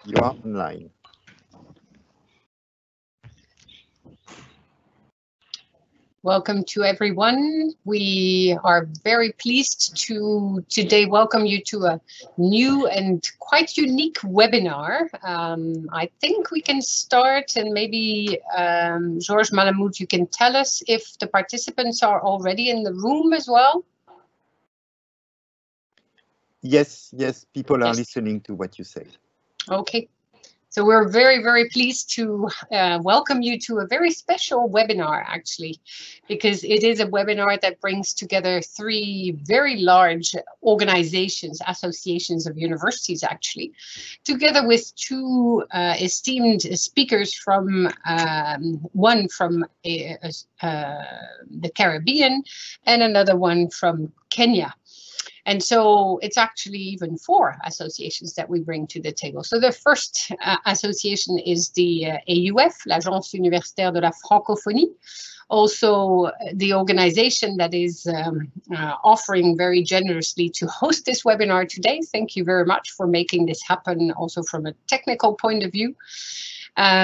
You are online. Welcome to everyone. We are very pleased to today welcome you to a new and quite unique webinar. I think we can start, and maybe Georges Malamud, you can tell us if the participants are already in the room as well. Yes, people are listening to what you say. Okay. So we're very, very pleased to welcome you to a very special webinar, actually, because it is a webinar that brings together three very large organizations, associations of universities, actually, together with two esteemed speakers from one from the Caribbean and another one from Kenya. And so it's actually even four associations that we bring to the table. So the first association is the AUF, l'Agence Universitaire de la Francophonie, also the organization that is offering very generously to host this webinar today. Thank you very much for making this happen, also from a technical point of view.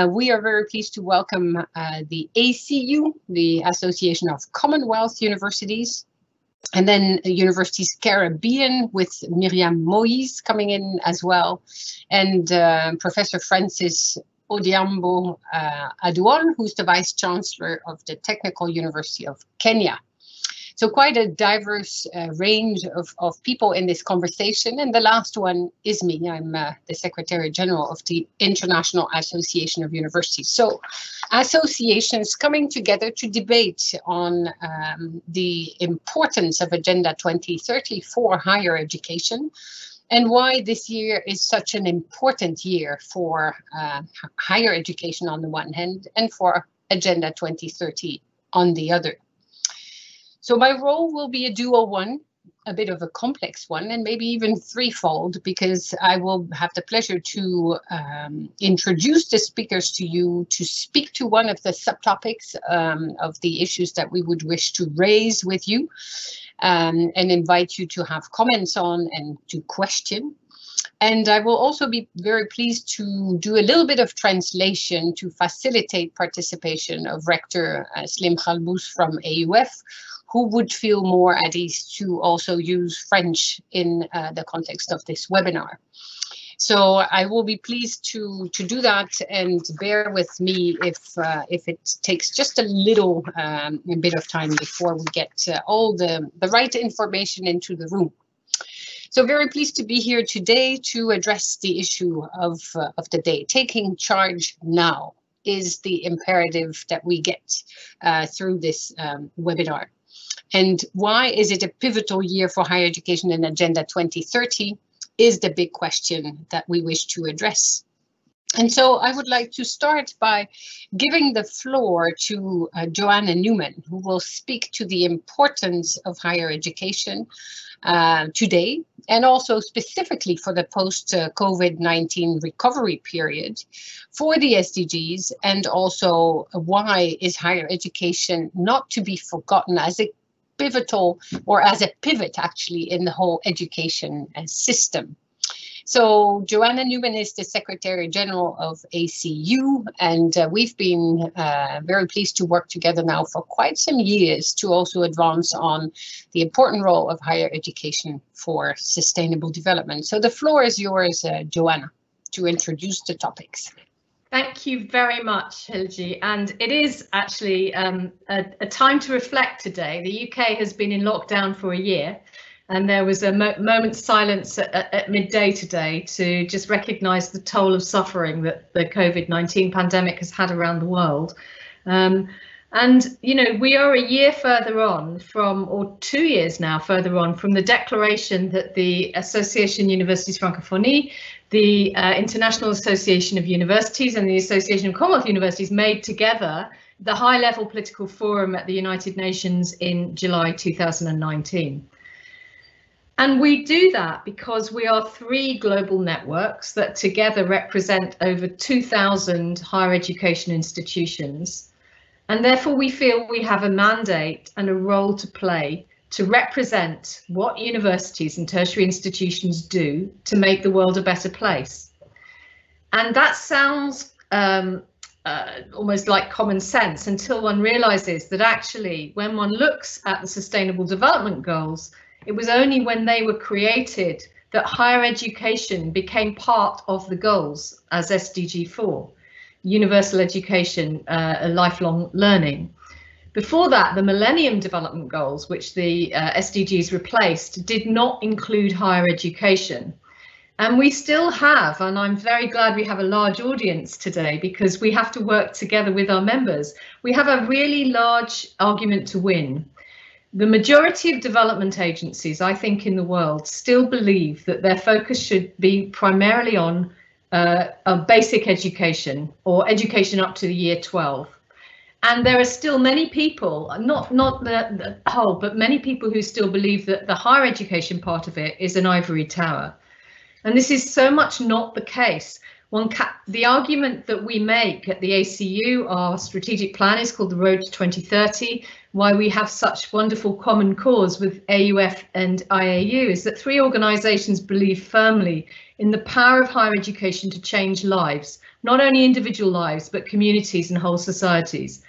We are very pleased to welcome the ACU, the Association of Commonwealth Universities, and then Universities Caribbean with Myriam Moïse coming in as well, and Professor Francis Odhiambo Aduol, who's the Vice-chancellor of the Technical University of Kenya. So quite a diverse range of people in this conversation. And the last one is me. I'm the Secretary General of the International Association of Universities. So associations coming together to debate on the importance of Agenda 2030 for higher education, and why this year is such an important year for higher education on the one hand, and for Agenda 2030 on the other. So my role will be a dual one, a bit of a complex one, and maybe even threefold, because I will have the pleasure to introduce the speakers to you, to speak to one of the subtopics of the issues that we would wish to raise with you, and invite you to have comments on and to question. And I will also be very pleased to do a little bit of translation to facilitate participation of Rector Slim Khalbous from AUF, who would feel more at ease to also use French in the context of this webinar. So I will be pleased to do that, and bear with me if it takes just a little bit of time before we get all the right information into the room. So very pleased to be here today to address the issue of the day. Taking charge now is the imperative that we get through this webinar. And why is it a pivotal year for higher education in Agenda 2030 is the big question that we wish to address. And so I would like to start by giving the floor to Joanna Newman, who will speak to the importance of higher education today, and also specifically for the post-COVID-19 recovery period for the SDGs, and also why is higher education not to be forgotten as a pivotal, or as a pivot actually, in the whole education system. So Joanna Newman is the Secretary General of ACU, and we've been very pleased to work together now for quite some years to also advance on the important role of higher education for sustainable development. So the floor is yours, Joanna, to introduce the topics. Thank you very much, Hilligje. And it is actually a time to reflect today. The UK has been in lockdown for a year, and there was a moment's silence at midday today to just recognise the toll of suffering that the COVID-19 pandemic has had around the world. And, you know, we are a year further on from, or 2 years now further on from the declaration that the Association Universités Francophonie, the International Association of Universities, and the Association of Commonwealth Universities made together the high-level political forum at the United Nations in July 2019. And we do that because we are 3 global networks that together represent over 2,000 higher education institutions. And therefore we feel we have a mandate and a role to play to represent what universities and tertiary institutions do to make the world a better place. And that sounds almost like common sense until one realizes that actually when one looks at the Sustainable Development Goals, it was only when they were created that higher education became part of the goals as SDG 4, universal education, lifelong learning. Before that, the Millennium Development Goals, which the SDGs replaced, did not include higher education. And we still have, and I'm very glad we have a large audience today because we have to work together with our members. We have a really large argument to win. The majority of development agencies, I think, in the world still believe that their focus should be primarily on a basic education or education up to the year 12. And there are still many people, not the whole, but many people who still believe that the higher education part of it is an ivory tower. And this is so much not the case. The argument that we make at the ACU, our strategic plan is called the Road to 2030, why we have such wonderful common cause with AUF and IAU is that 3 organisations believe firmly in the power of higher education to change lives, not only individual lives, but communities and whole societies.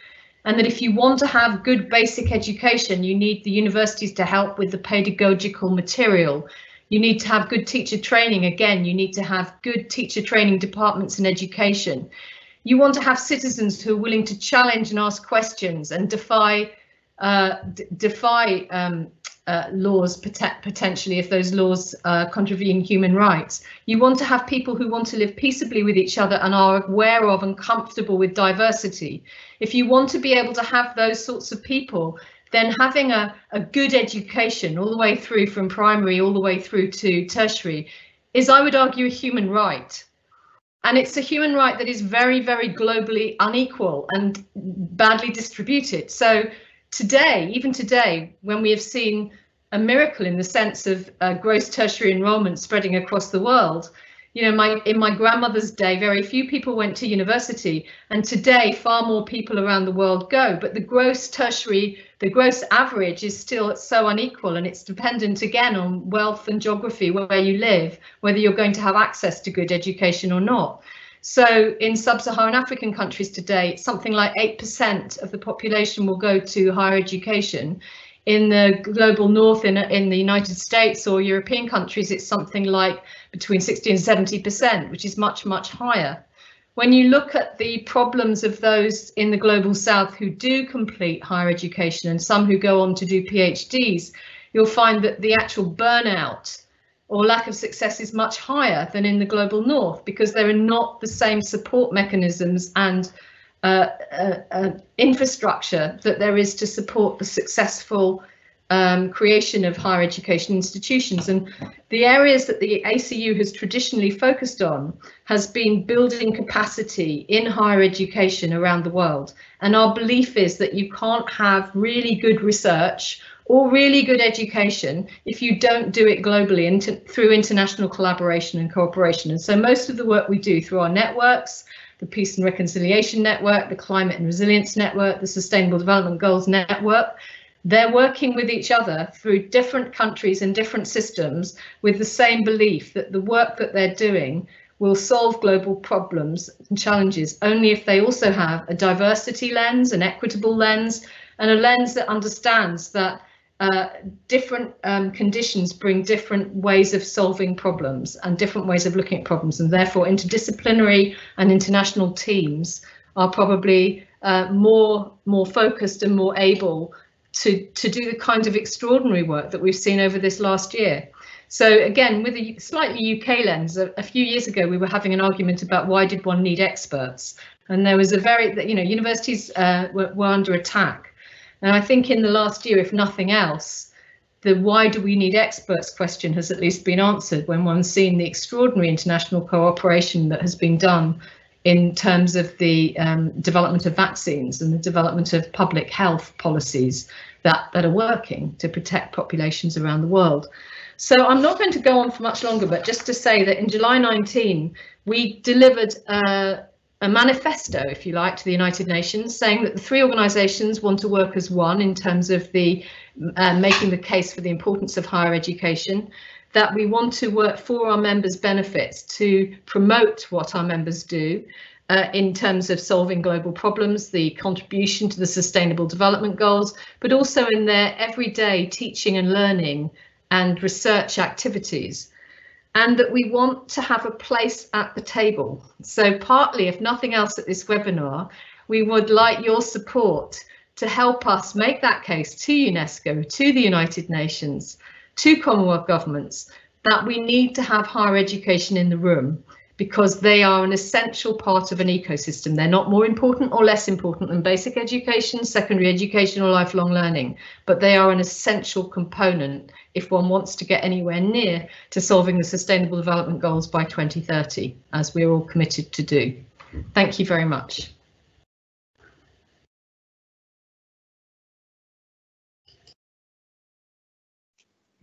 And that if you want to have good basic education, you need the universities to help with the pedagogical material. You need to have good teacher training. Again, you need to have good teacher training departments in education. You want to have citizens who are willing to challenge and ask questions and defy laws potentially if those laws contravene human rights. You want to have people who want to live peaceably with each other and are aware of and comfortable with diversity. If you want to be able to have those sorts of people, then having a good education all the way through from primary all the way through to tertiary is, I would argue, a human right. And it's a human right that is very, very globally unequal and badly distributed. So today, even today, when we have seen a miracle in the sense of gross tertiary enrolment spreading across the world, you know, in my grandmother's day, very few people went to university, and today far more people around the world go. But the gross tertiary, the gross average is still so unequal, and it's dependent again on wealth and geography, where you live, whether you're going to have access to good education or not. So in sub-Saharan African countries today, something like 8% of the population will go to higher education. In the global north, in the United States or European countries, it's something like between 60 and 70%, which is much, much higher. When you look at the problems of those in the global south who do complete higher education and some who go on to do PhDs, you'll find that the actual burnout or lack of success is much higher than in the global north, because there are not the same support mechanisms and infrastructure that there is to support the successful creation of higher education institutions. And the areas that the ACU has traditionally focused on has been building capacity in higher education around the world. And our belief is that you can't have really good research or really good education if you don't do it globally and through international collaboration and cooperation. And so most of the work we do through our networks, the Peace and Reconciliation Network, the Climate and Resilience Network, the Sustainable Development Goals Network, they're working with each other through different countries and different systems with the same belief that the work that they're doing will solve global problems and challenges only if they also have a diversity lens, an equitable lens, and a lens that understands that different conditions bring different ways of solving problems and different ways of looking at problems, and therefore interdisciplinary and international teams are probably more focused and more able to do the kind of extraordinary work that we've seen over this last year. So again, with a slightly UK lens, a few years ago we were having an argument about why did one need experts, and there was a universities were under attack. And I think in the last year, if nothing else, the why do we need experts question has at least been answered when one's seen the extraordinary international cooperation that has been done in terms of the development of vaccines and the development of public health policies that are working to protect populations around the world. So I'm not going to go on for much longer, but just to say that in July 19, we delivered a manifesto, if you like, to the United Nations, saying that the 3 organisations want to work as one in terms of the making the case for the importance of higher education, that we want to work for our members' benefits to promote what our members do in terms of solving global problems, the contribution to the Sustainable Development Goals, but also in their everyday teaching and learning and research activities. And that we want to have a place at the table. So partly, if nothing else at this webinar, we would like your support to help us make that case to UNESCO, to the United Nations, to Commonwealth governments, that we need to have higher education in the room, because they are an essential part of an ecosystem. They're not more important or less important than basic education, secondary education, or lifelong learning, but they are an essential component if one wants to get anywhere near to solving the Sustainable Development Goals by 2030, as we're all committed to do. Thank you very much.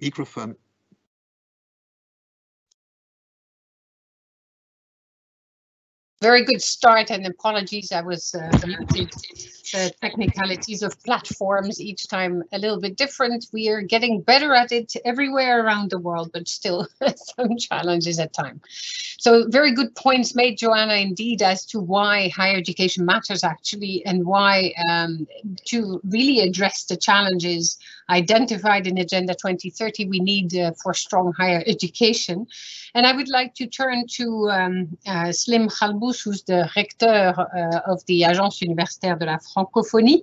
Microphone. Very good start, and apologies, I was muted. The technicalities of platforms, each time a little bit different. We are getting better at it everywhere around the world, but still some challenges at times. So very good points made, Joanna, indeed, as to why higher education matters actually, and why to really address the challenges identified in Agenda 2030, we need for strong higher education. And I would like to turn to Slim Khalbous, who's the Recteur of the Agence Universitaire de la Francophonie,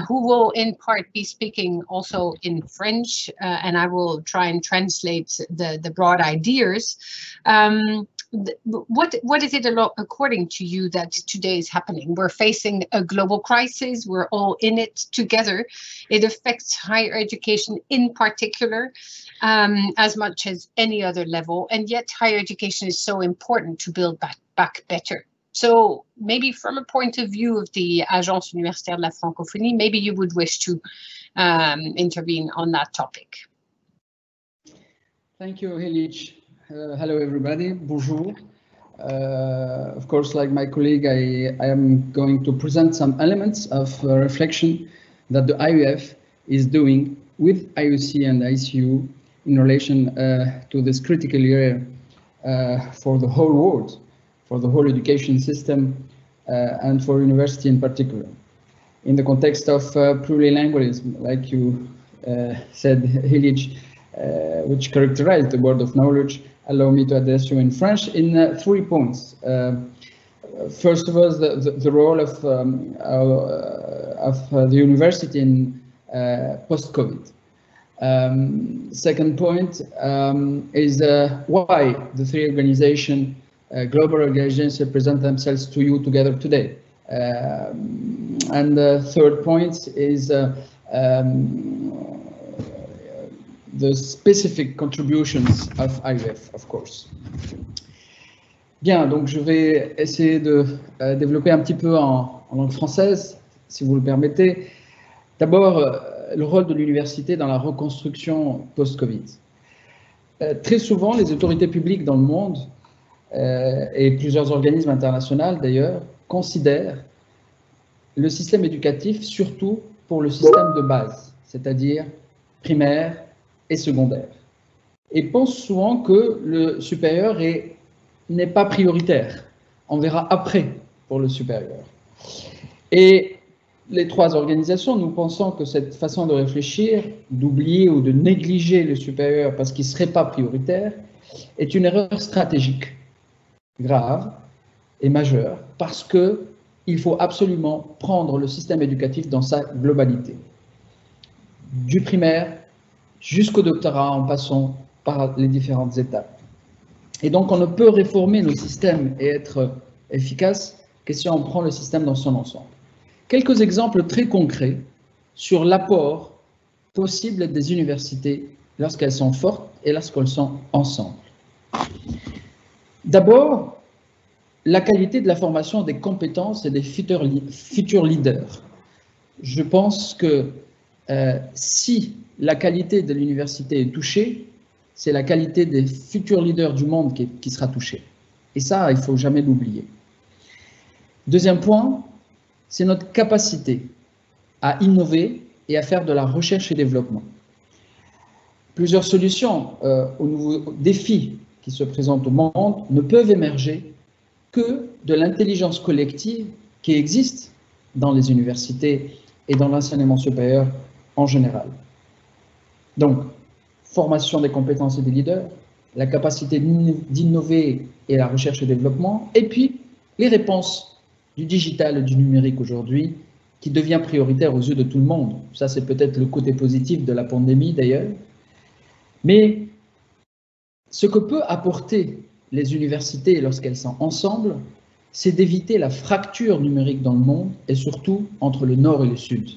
who will in part be speaking also in French, and I will try and translate the broad ideas. What is it according to you that today is happening? We're facing a global crisis. We're all in it together. It affects higher education in particular, as much as any other level. And yet higher education is so important to build back better. So maybe from a point of view of the Agence Universitaire de la Francophonie, maybe you would wish to intervene on that topic. Thank you, Hilligje. Hello, everybody. Bonjour. Of course, like my colleague, I am going to present some elements of reflection that the IUF is doing with IUC and ICU in relation to this critical area for the whole world, for the whole education system, and for university in particular. In the context of plurilingualism, like you said, Hilligje, which characterize the world of knowledge, allow me to address you in French in 3 points. First of all, the role of the university in post-COVID. Second point is why the three organizations, global organizations, present themselves to you together today. And the third point is the specific contributions of IUF, of course. Bien, donc je vais essayer de développer un petit peu en langue française, si vous le permettez. D'abord, le rôle de l'université dans la reconstruction post-Covid. Très souvent, les autorités publiques dans le monde, et plusieurs organismes internationaux d'ailleurs, considèrent le système éducatif surtout pour le système de base, c'est-à-dire primaire et secondaire, et pensent souvent que le supérieur n'est pas prioritaire. On verra après pour le supérieur. Et les trois organisations, nous pensons que cette façon de réfléchir, d'oublier ou de négliger le supérieur parce qu'il ne serait pas prioritaire, est une erreur stratégique grave et majeure, parce qu'il faut absolument prendre le système éducatif dans sa globalité, du primaire jusqu'au doctorat en passant par les différentes étapes. Et donc on ne peut réformer nos systèmes et être efficace que si on prend le système dans son ensemble. Quelques exemples très concrets sur l'apport possible des universités lorsqu'elles sont fortes et lorsqu'elles sont ensemble. D'abord, la qualité de la formation des compétences et des futurs leaders. Je pense que si la qualité de l'université est touchée, c'est la qualité des futurs leaders du monde qui sera touchée. Et ça, il ne faut jamais l'oublier. Deuxième point, c'est notre capacité à innover et à faire de la recherche et développement. Plusieurs solutions aux nouveaux défis qui se présentent au monde ne peuvent émerger que de l'intelligence collective qui existe dans les universités et dans l'enseignement supérieur en général. Donc, formation des compétences et des leaders, la capacité d'innover et la recherche et développement, et puis les réponses du digital et du numérique aujourd'hui qui devient prioritaire aux yeux de tout le monde. Ça, c'est peut-être le côté positif de la pandémie d'ailleurs. Mais ce que peut apporter les universités lorsqu'elles sont ensemble, c'est d'éviter la fracture numérique dans le monde et surtout entre le Nord et le Sud.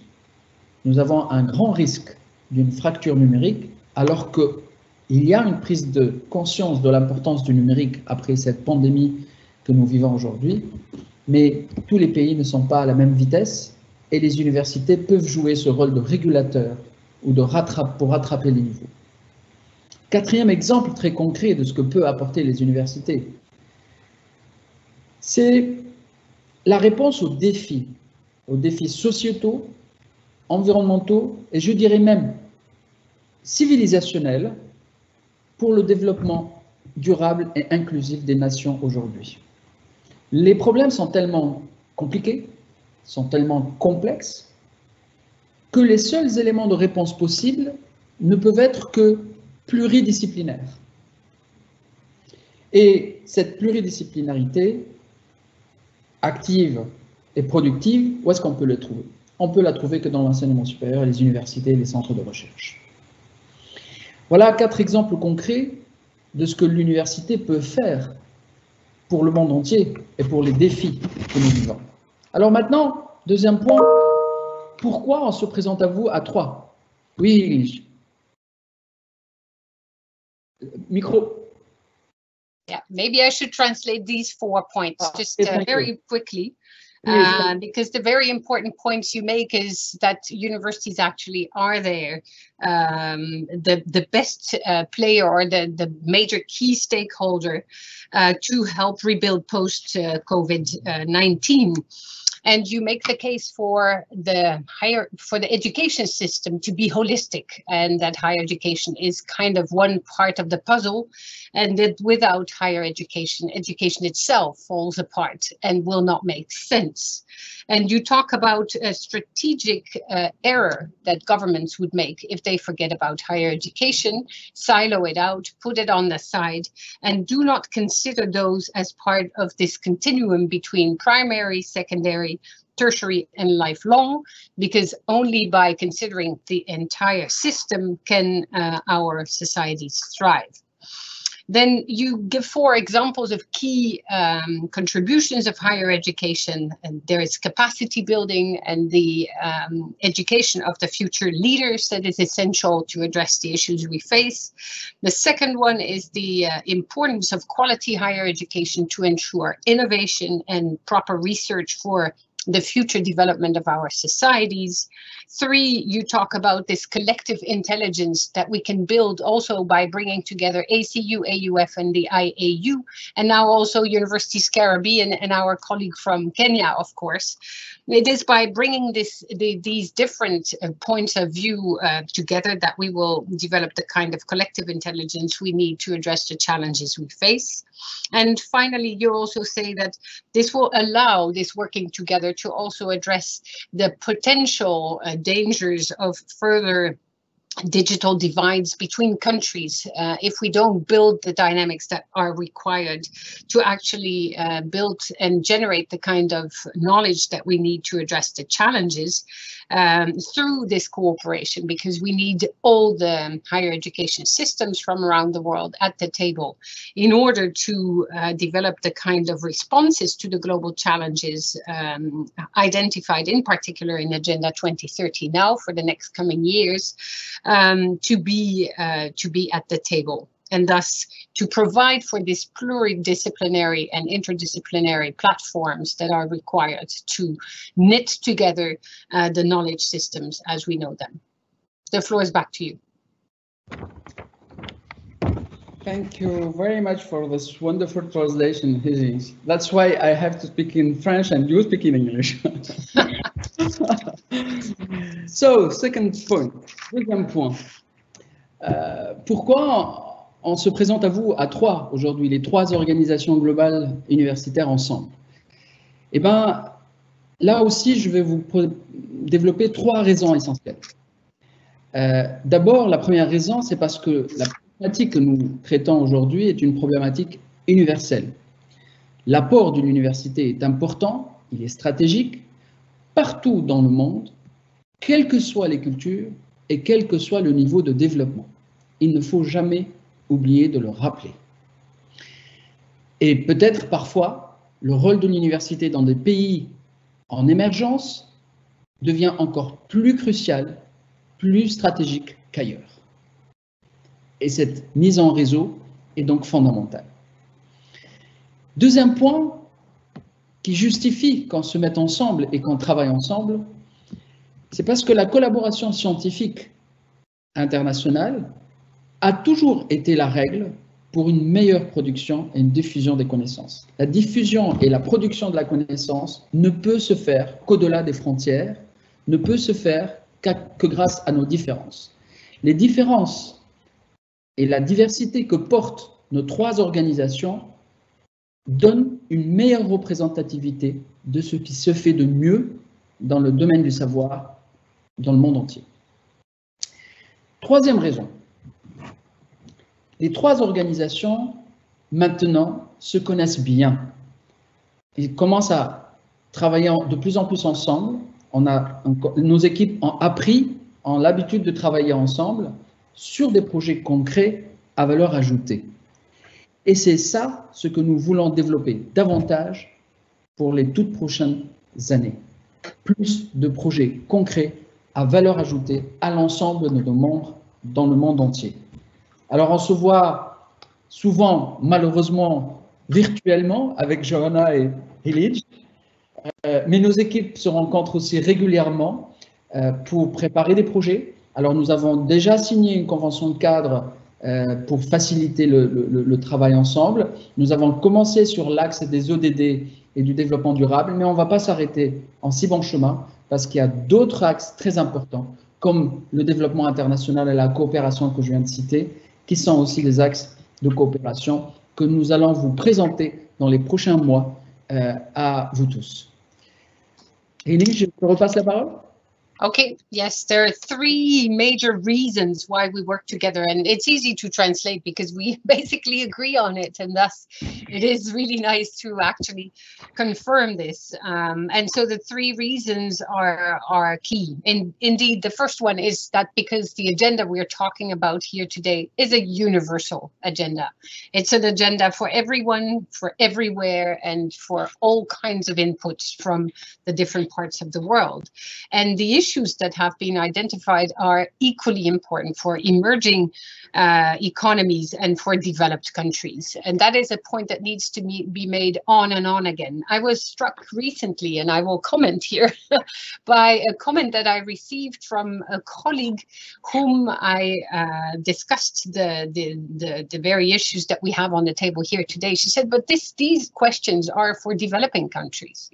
Nous avons un grand risque d'une fracture numérique alors qu'il y a une prise de conscience de l'importance du numérique après cette pandémie que nous vivons aujourd'hui, mais tous les pays ne sont pas à la même vitesse et les universités peuvent jouer ce rôle de régulateur ou pour rattraper les niveaux. Quatrième exemple très concret de ce que peut apporter les universités, c'est la réponse aux défis sociétaux, environnementaux et je dirais même civilisationnels pour le développement durable et inclusif des nations aujourd'hui. Les problèmes sont tellement compliqués, sont tellement complexes, que les seuls éléments de réponse possibles ne peuvent être que pluridisciplinaires. Et cette pluridisciplinarité, active et productive, où est-ce qu'on peut la trouver? On peut la trouver que dans l'enseignement supérieur, les universités et les centres de recherche. Voilà 4 exemples concrets de ce que l'université peut faire pour le monde entier et pour les défis que nous vivons. Alors maintenant, deuxième point, pourquoi on se présente à vous à 3? Oui, micro. Yeah, maybe I should translate these 4 points just very quickly. Because the very important points you make is that universities actually are there, the best player or the major key stakeholder to help rebuild post-COVID-19. And you make the case for the education system to be holistic, and that higher education is kind of one part of the puzzle, and that without higher education, education itself falls apart and will not make sense. And you talk about a strategic error that governments would make if they forget about higher education, silo it out, put it on the side, and do not consider those as part of this continuum between primary, secondary, tertiary, and lifelong, because only by considering the entire system can our societies thrive. Then you give 4 examples of key contributions of higher education, and there is capacity building and the education of the future leaders that is essential to address the issues we face. The second one is the importance of quality higher education to ensure innovation and proper research for the future development of our societies. 3, you talk about this collective intelligence that we can build also by bringing together ACU, AUF, and the IAU, and now also Universities Caribbean and our colleague from Kenya, of course. It is by bringing these different points of view together that we will develop the kind of collective intelligence we need to address the challenges we face. And finally, you also say that this will allow this working together to also address the potential dangers of further digital divides between countries if we don't build the dynamics that are required to actually build and generate the kind of knowledge that we need to address the challenges through this cooperation, because we need all the higher education systems from around the world at the table in order to develop the kind of responses to the global challenges identified in particular in Agenda 2030 now for the next coming years, to be at the table, and thus to provide for this pluridisciplinary and interdisciplinary platforms that are required to knit together the knowledge systems as we know them. The floor is back to you. Thank you very much for this wonderful translation, Hilligje. That's why I have to speak in French and you speak in English. So, second point, deuxième point. Pourquoi on se présente à vous à trois aujourd'hui, les trois organisations globales universitaires ensemble? Eh bien, là aussi, je vais vous développer trois raisons essentielles. D'abord, la première raison, c'est parce que la problématique que nous traitons aujourd'hui est une problématique universelle. L'apport d'une université est important, il est stratégique, partout dans le monde, quelles que soient les cultures et quel que soit le niveau de développement. Il ne faut jamais oublier de le rappeler. Et peut-être parfois, le rôle de l'université dans des pays en émergence devient encore plus crucial, plus stratégique qu'ailleurs. Et cette mise en réseau est donc fondamentale. Deuxième point qui justifie qu'on se mette ensemble et qu'on travaille ensemble, c'est parce que la collaboration scientifique internationale a toujours été la règle pour une meilleure production et une diffusion des connaissances. La diffusion et la production de la connaissance ne peut se faire qu'au-delà des frontières, ne peut se faire que grâce à nos différences. Les différences et la diversité que portent nos trois organisations donnent une meilleure représentativité de ce qui se fait de mieux dans le domaine du savoir dans le monde entier. Troisième raison. Les trois organisations, maintenant, se connaissent bien. Ils commencent à travailler de plus en plus ensemble. Nos équipes ont l'habitude de travailler ensemble sur des projets concrets à valeur ajoutée. Et c'est ça ce que nous voulons développer davantage pour les toutes prochaines années. Plus de projets concrets à valeur ajoutée à l'ensemble de nos membres dans le monde entier. Alors, on se voit souvent, malheureusement, virtuellement avec Joanna et Hilligje, mais nos équipes se rencontrent aussi régulièrement pour préparer des projets. Alors, nous avons déjà signé une convention de cadre pour faciliter le travail ensemble. Nous avons commencé sur l'axe des ODD et du développement durable, mais on ne va pas s'arrêter en si bon chemin parce qu'il y a d'autres axes très importants, comme le développement international et la coopération que je viens de citer, qui sont aussi les axes de coopération que nous allons vous présenter dans les prochains mois à vous tous. Hilligje, je te repasse la parole. Okay, yes, there are three major reasons why we work together, and it's easy to translate because we basically agree on it, and thus it is really nice to actually confirm this. And so the three reasons are key. And indeed, the first one is that because the agenda we're talking about here today is a universal agenda. It's an agenda for everyone, for everywhere, and for all kinds of inputs from the different parts of the world. And the issues that have been identified are equally important for emerging economies and for developed countries. And that is a point that needs to be made on and on again. I was struck recently, and I will comment here, by a comment that I received from a colleague whom I discussed the very issues that we have on the table here today. She said, but these questions are for developing countries.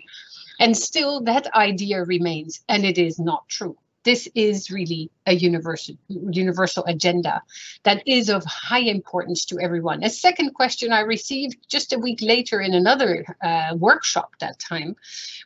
And still that idea remains, and it is not true. This is really a universal agenda that is of high importance to everyone. A second question I received just a week later in another workshop that time,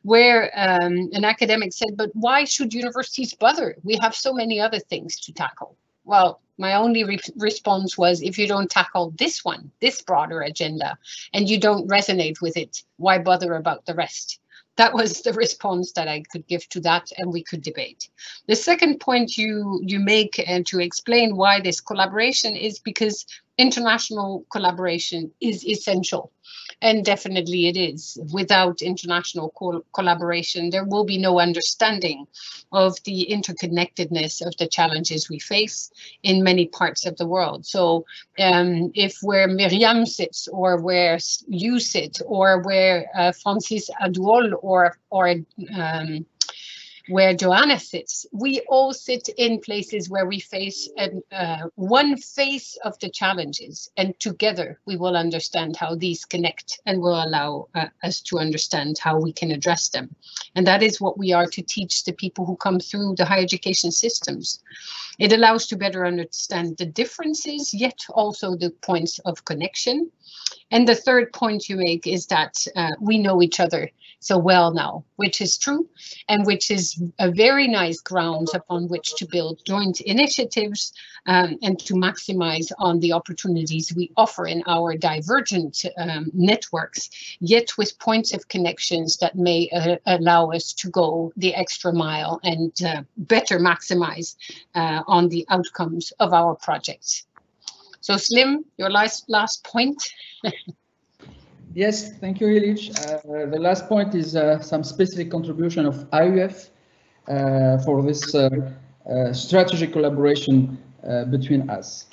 where an academic said, but why should universities bother? We have so many other things to tackle. Well, my only response was, if you don't tackle this one, this broader agenda, and you don't resonate with it, why bother about the rest? That was the response that I could give to that, and we could debate. The second point you make, and to explain why this collaboration, is because international collaboration is essential. And definitely it is. Without international collaboration, there will be no understanding of the interconnectedness of the challenges we face in many parts of the world. So if where Myriam sits, or where you sit, or where Francis Aduol or where Joanna sits, we all sit in places where we face one face of the challenges, and together we will understand how these connect and will allow us to understand how we can address them. And that is what we are to teach the people who come through the higher education systems. It allows to better understand the differences, yet also the points of connection. And the third point you make is that we know each other so well now, which is true, and which is a very nice ground upon which to build joint initiatives and to maximize on the opportunities we offer in our divergent networks, yet with points of connections that may allow us to go the extra mile and better maximize on the outcomes of our projects. So Slim, your last point. Yes, thank you, Hilligje. The last point is some specific contribution of AUF for this strategic collaboration between us.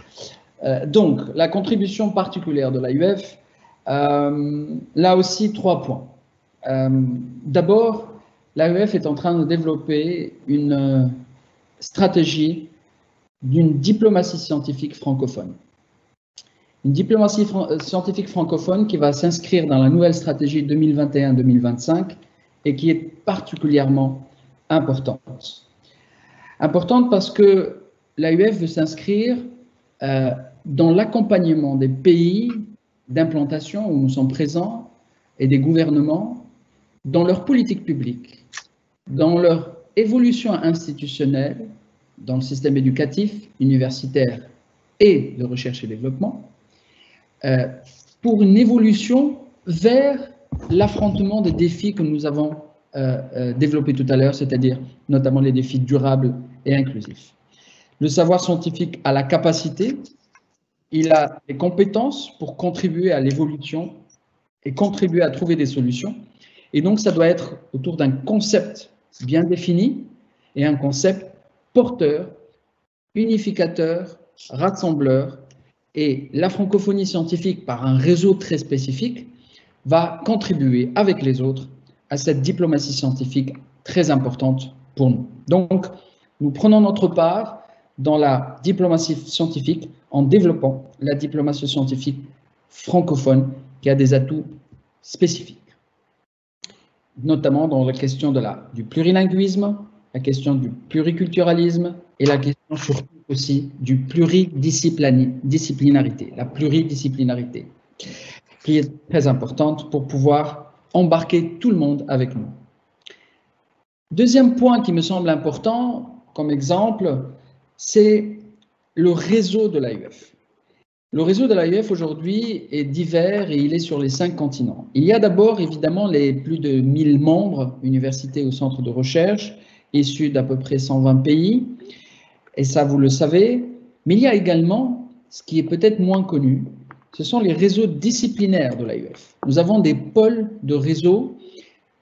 Donc, la contribution particulière de l'AUF, là aussi 3 points. D'abord, l'AUF est en train de développer une stratégie d'une diplomatie scientifique francophone. Une diplomatie scientifique francophone qui va s'inscrire dans la nouvelle stratégie 2021-2025 et qui est particulièrement importante. Importante parce que l'AUF veut s'inscrire dans l'accompagnement des pays d'implantation où nous sommes présents et des gouvernements dans leur politique publique, dans leur évolution institutionnelle, dans le système éducatif, universitaire et de recherche et développement, pour une évolution vers l'affrontement des défis que nous avons développés tout à l'heure, c'est-à-dire notamment les défis durables et inclusifs. Le savoir scientifique a la capacité, il a les compétences pour contribuer à l'évolution et contribuer à trouver des solutions. Et donc, ça doit être autour d'un concept bien défini et un concept porteur, unificateur, rassembleur. Et la francophonie scientifique, par un réseau très spécifique, va contribuer avec les autres à cette diplomatie scientifique très importante pour nous. Donc, nous prenons notre part dans la diplomatie scientifique en développant la diplomatie scientifique francophone qui a des atouts spécifiques, notamment dans la question du plurilinguisme, la question du pluriculturalisme et la question surtout aussi du pluridisciplinarité, la pluridisciplinarité, qui est très importante pour pouvoir embarquer tout le monde avec nous. Deuxième point qui me semble important comme exemple, c'est le réseau de l'AUF. Le réseau de l'AUF aujourd'hui est divers et il est sur les 5 continents. Il y a d'abord évidemment les plus de 1000 membres, universités ou centres de recherche, issus d'à peu près 120 pays. Et ça, vous le savez, mais il y a également, ce qui est peut-être moins connu, ce sont les réseaux disciplinaires de l'AUF. Nous avons des pôles de réseaux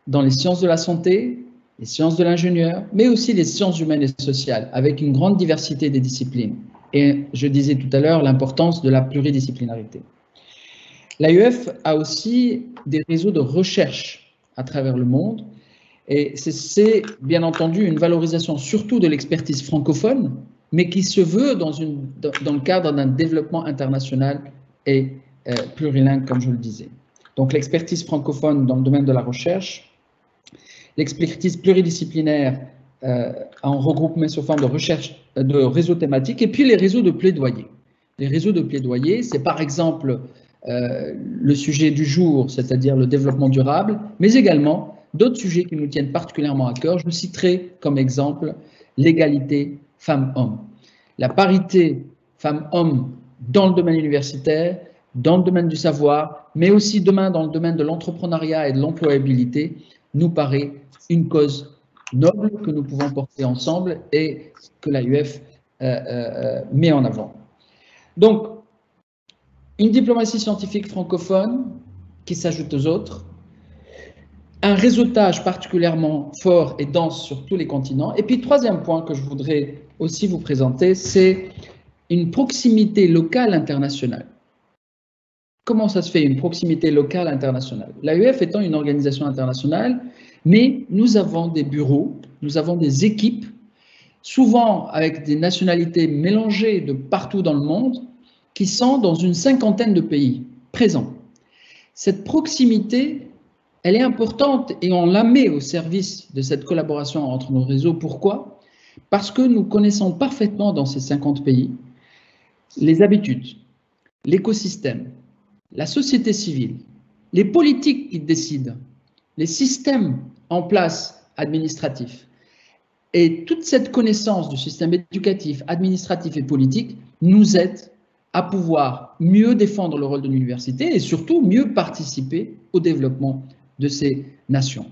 dans les sciences de la santé, les sciences de l'ingénieur, mais aussi les sciences humaines et sociales, avec une grande diversité des disciplines. Et je disais tout à l'heure l'importance de la pluridisciplinarité. L'AUF a aussi des réseaux de recherche à travers le monde, et c'est bien entendu une valorisation surtout de l'expertise francophone, mais qui se veut dans le cadre d'un développement international et plurilingue, comme je le disais. Donc l'expertise francophone dans le domaine de la recherche, l'expertise pluridisciplinaire en regroupement sous forme de recherche, de réseaux thématiques, et puis les réseaux de plaidoyer. Les réseaux de plaidoyer, c'est par exemple le sujet du jour, c'est-à-dire le développement durable, mais également d'autres sujets qui nous tiennent particulièrement à cœur. Je citerai comme exemple l'égalité femmes-hommes. La parité femmes-hommes dans le domaine universitaire, dans le domaine du savoir, mais aussi demain dans le domaine de l'entrepreneuriat et de l'employabilité, nous paraît une cause noble que nous pouvons porter ensemble et que l'AUF met en avant. Donc, une diplomatie scientifique francophone qui s'ajoute aux autres, un réseautage particulièrement fort et dense sur tous les continents. Et puis, troisième point que je voudrais aussi vous présenter, c'est une proximité locale internationale. Comment ça se fait, une proximité locale internationale? L'AUF étant une organisation internationale, mais nous avons des bureaux nous avons des équipes, souvent avec des nationalités mélangées de partout dans le monde, qui sont dans une 50aine de pays présents. Cette proximité, elle est importante et on la met au service de cette collaboration entre nos réseaux. Pourquoi? Parce que nous connaissons parfaitement dans ces 50 pays les habitudes, l'écosystème, la société civile, les politiques qui décident, les systèmes en place administratifs. Et toute cette connaissance du système éducatif, administratif et politique nous aide à pouvoir mieux défendre le rôle de l'université et surtout mieux participer au développement de ces nations.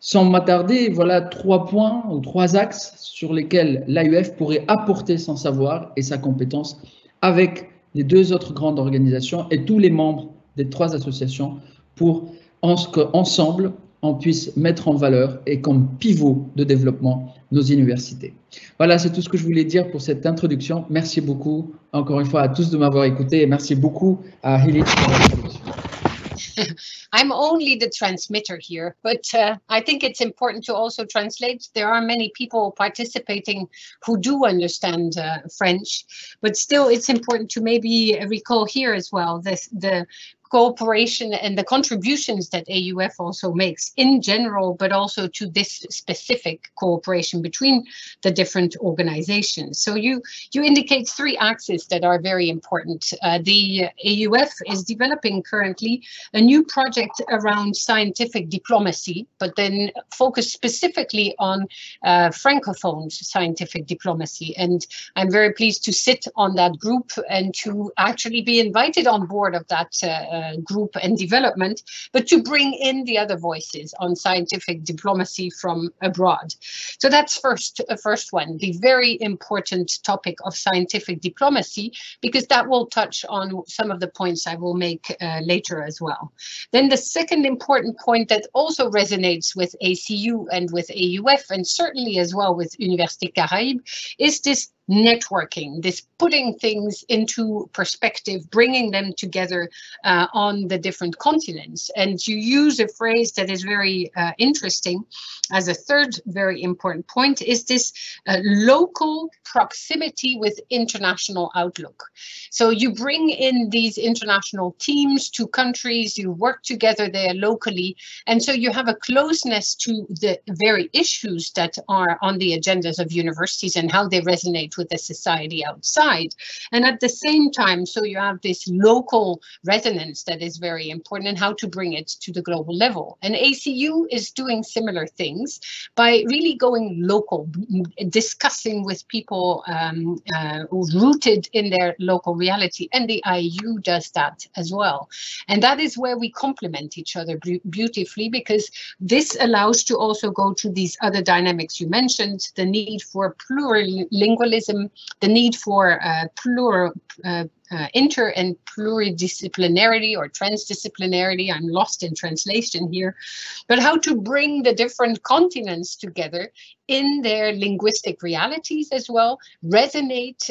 Sans m'attarder, voilà 3 points ou 3 axes sur lesquels l'AUF pourrait apporter son savoir et sa compétence avec les 2 autres grandes organisations et tous les membres des 3 associations pour qu'ensemble, on puisse mettre en valeur et comme pivot de développement nos universités. Voilà, c'est tout ce que je voulais dire pour cette introduction. Merci beaucoup, encore une fois, à tous de m'avoir écouté et merci beaucoup à Hilligje pour l'introduction. I'm only the transmitter here, but I think it's important to also translate. There are many people participating who do understand French, but still it's important to maybe recall here as well the cooperation and the contributions that AUF also makes in general, but also to this specific cooperation between the different organizations. So you indicate 3 axes that are very important. The AUF is developing currently a new project around scientific diplomacy, but then focused specifically on Francophone scientific diplomacy. And I'm very pleased to sit on that group and to actually be invited on board of that group and development, but to bring in the other voices on scientific diplomacy from abroad. So that's first one, the very important topic of scientific diplomacy, because that will touch on some of the points I will make later as well. Then the second important point that also resonates with ACU and with AUF, and certainly as well with Université Caraïbes, is this networking, this putting things into perspective, bringing them together on the different continents. And you use a phrase that is very interesting as a third very important point, is this local proximity with international outlook. So you bring in these international teams to countries, you work together there locally, and so you have a closeness to the very issues that are on the agendas of universities and how they resonate with the society outside. And at the same time, so you have this local resonance that is very important and how to bring it to the global level. And ACU is doing similar things by really going local, discussing with people rooted in their local reality. And the IAU does that as well. And that is where we complement each other beautifully, because this allows to also go to these other dynamics you mentioned, the need for plurilingualism, the need for inter and pluridisciplinarity or transdisciplinarity. I'm lost in translation here, but how to bring the different continents together in their linguistic realities as well, resonate,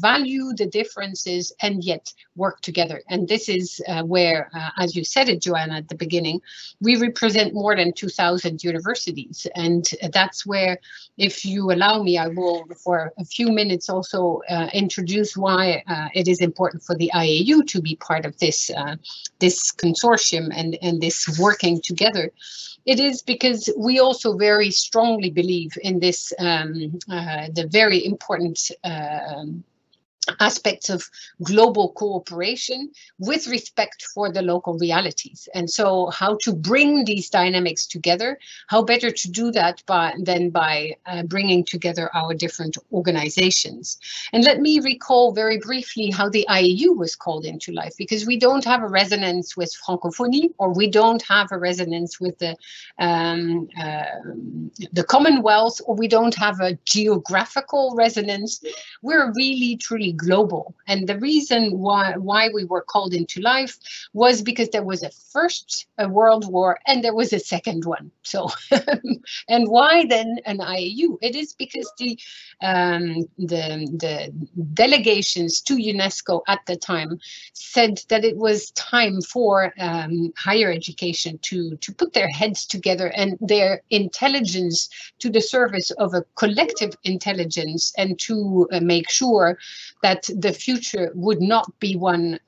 value the differences, and yet work together. And this is where, as you said it, Joanna, at the beginning, we represent more than 2,000 universities. And that's where, if you allow me, I will, for a few minutes, also introduce why it is important for the IAU to be part of this, this consortium and this working together. It is because we also very strongly believe in this, the very important aspects of global cooperation with respect for the local realities. And so how to bring these dynamics together, how better to do that than by bringing together our different organizations. And let me recall very briefly how the IAU was called into life, because we don't have a resonance with Francophonie, or we don't have a resonance with the Commonwealth, or we don't have a geographical resonance. We're really truly global. And the reason why we were called into life was because there was a world war and there was a second one. So, and why then an IAU? It is because the delegations to UNESCO at the time said that it was time for higher education to put their heads together and their intelligence to the service of a collective intelligence, and to make sure that the future would not be one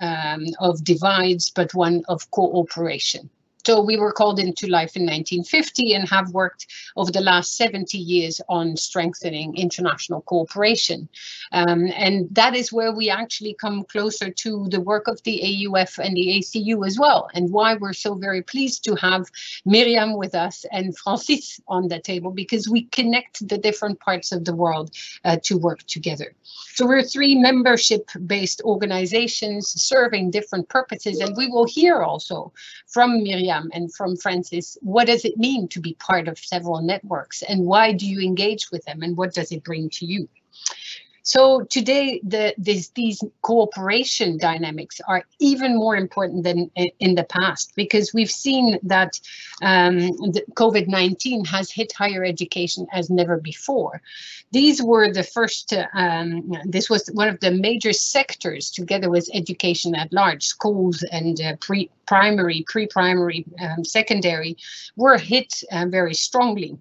of divides, but one of cooperation. So we were called into life in 1950 and have worked over the last 70 years on strengthening international cooperation. And that is where we actually come closer to the work of the AUF and the ACU as well, and why we're so very pleased to have Myriam with us and Francis on the table, because we connect the different parts of the world to work together. So we're 3 membership-based organizations serving different purposes, and we will hear also from Myriam and from Francis, what does it mean to be part of several networks, and why do you engage with them, and what does it bring to you? So today, these cooperation dynamics are even more important than in the past, because we've seen that COVID-19 has hit higher education as never before. These were the first, this was one of the major sectors, together with education at large, schools and pre-primary, secondary, were hit very strongly.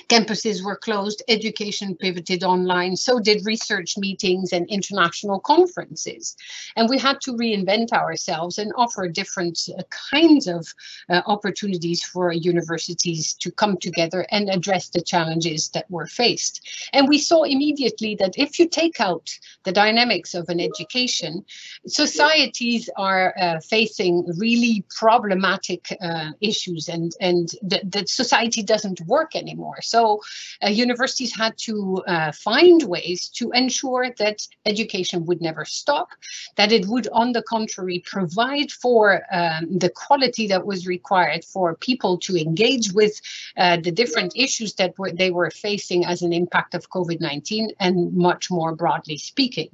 Campuses were closed, education pivoted online, so did research meetings and international conferences. And we had to reinvent ourselves and offer different kinds of opportunities for universities to come together and address the challenges that were faced. And we saw immediately that if you take out the dynamics of an education, societies are facing really problematic issues, and the society doesn't work anymore. So universities had to find ways to ensure that education would never stop, that it would, on the contrary, provide for the quality that was required for people to engage with the different issues that they were facing as an impact of COVID-19, and much more broadly speaking.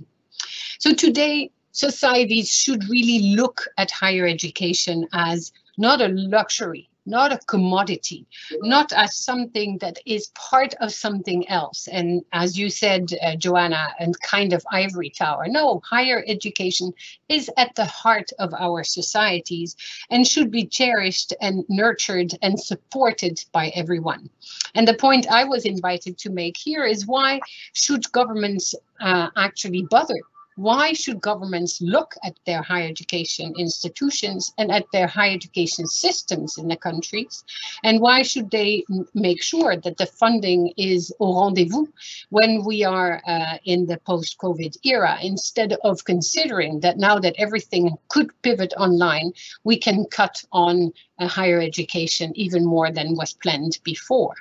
So today, societies should really look at higher education as not a luxury, not a commodity, not as something that is part of something else. And as you said, Joanna, and kind of ivory tower. No, higher education is at the heart of our societies and should be cherished and nurtured and supported by everyone. And the point I was invited to make here is, why should governments actually bother? Why should governments look at their higher education institutions and at their higher education systems in the countries? And why should they make sure that the funding is au rendezvous when we are in the post-COVID era, instead of considering that now that everything could pivot online, we can cut on higher education even more than was planned before?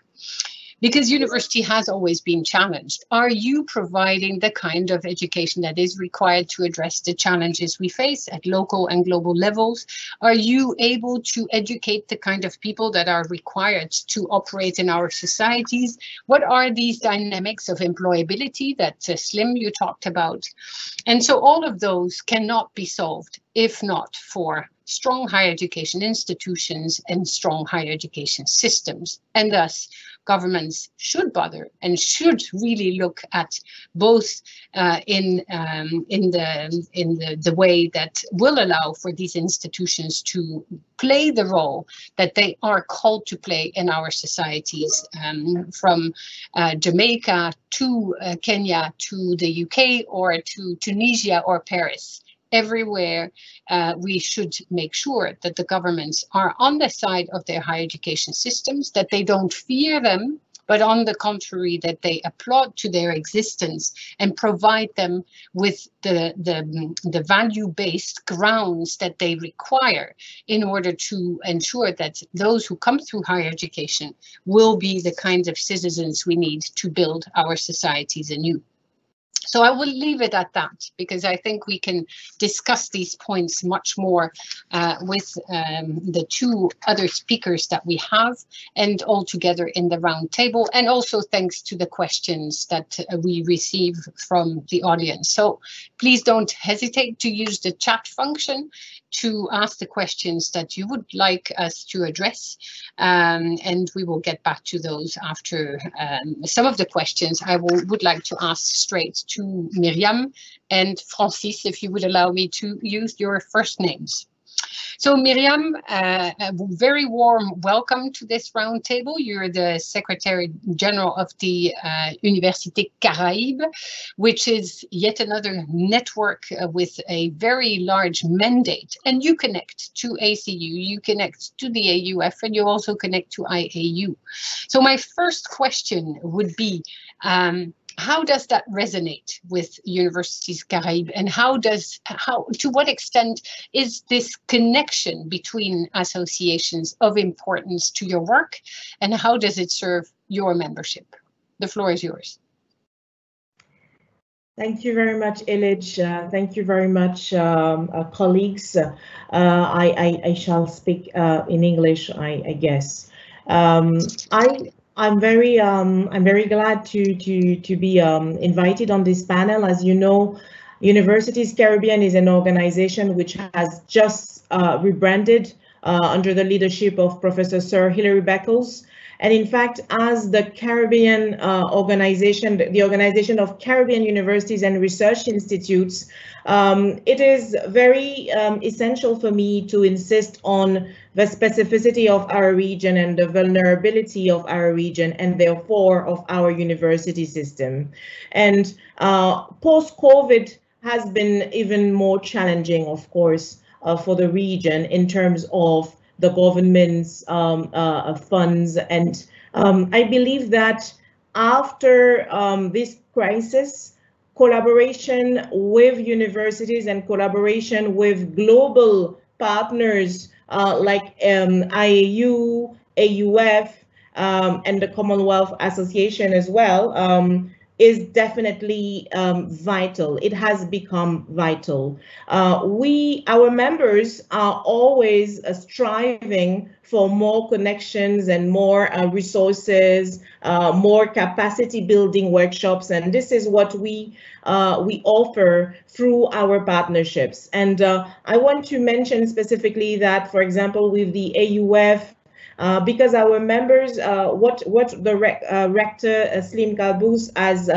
Because university has always been challenged. Are you providing the kind of education that is required to address the challenges we face at local and global levels? Are you able to educate the kind of people that are required to operate in our societies? What are these dynamics of employability that Slim, you talked about? And so all of those cannot be solved if not for strong higher education institutions and strong higher education systems. And thus, governments should bother and should really look at both in the way that will allow for these institutions to play the role that they are called to play in our societies, from Jamaica to Kenya to the UK or to Tunisia or Paris. Everywhere, we should make sure that the governments are on the side of their higher education systems, that they don't fear them, but on the contrary, that they applaud to their existence and provide them with the value-based grounds that they require in order to ensure that those who come through higher education will be the kinds of citizens we need to build our societies anew. So I will leave it at that, because I think we can discuss these points much more with the two other speakers that we have, and all together in the round table, and also thanks to the questions that we receive from the audience. So please don't hesitate to use the chat function to ask the questions that you would like us to address, and we will get back to those after some of the questions. I would like to ask straight to Myriam and Francis, if you would allow me to use your first names. So Myriam, a very warm welcome to this roundtable. You're the Secretary General of the Université Caraïbes, which is yet another network with a very large mandate. And you connect to ACU, you connect to the AUF, and you also connect to IAU. So my first question would be, how does that resonate with Universités Caraïbes, and to what extent is this connection between associations of importance to your work, and how does it serve your membership? The floor is yours. Thank you very much, Hilligje. Thank you very much, colleagues. I shall speak in English, I guess. I'm very glad to be invited on this panel. As you know, Universities Caribbean is an organization which has just rebranded under the leadership of Professor Sir Hilary Beckles. And in fact, as the Caribbean organization, the Organization of Caribbean Universities and Research Institutes, it is very essential for me to insist on the specificity of our region and the vulnerability of our region, and therefore of our university system. And post-COVID has been even more challenging, of course, for the region in terms of the government's funds. And I believe that after this crisis, collaboration with universities and collaboration with global partners like IAU, AUF, and the Commonwealth Association as well, is definitely vital. It has become vital. Our members are always striving for more connections and more resources, more capacity building workshops, and this is what we offer through our partnerships. And I want to mention specifically that, for example, with the AUF, because our members, what the Rector Slim Khalbous has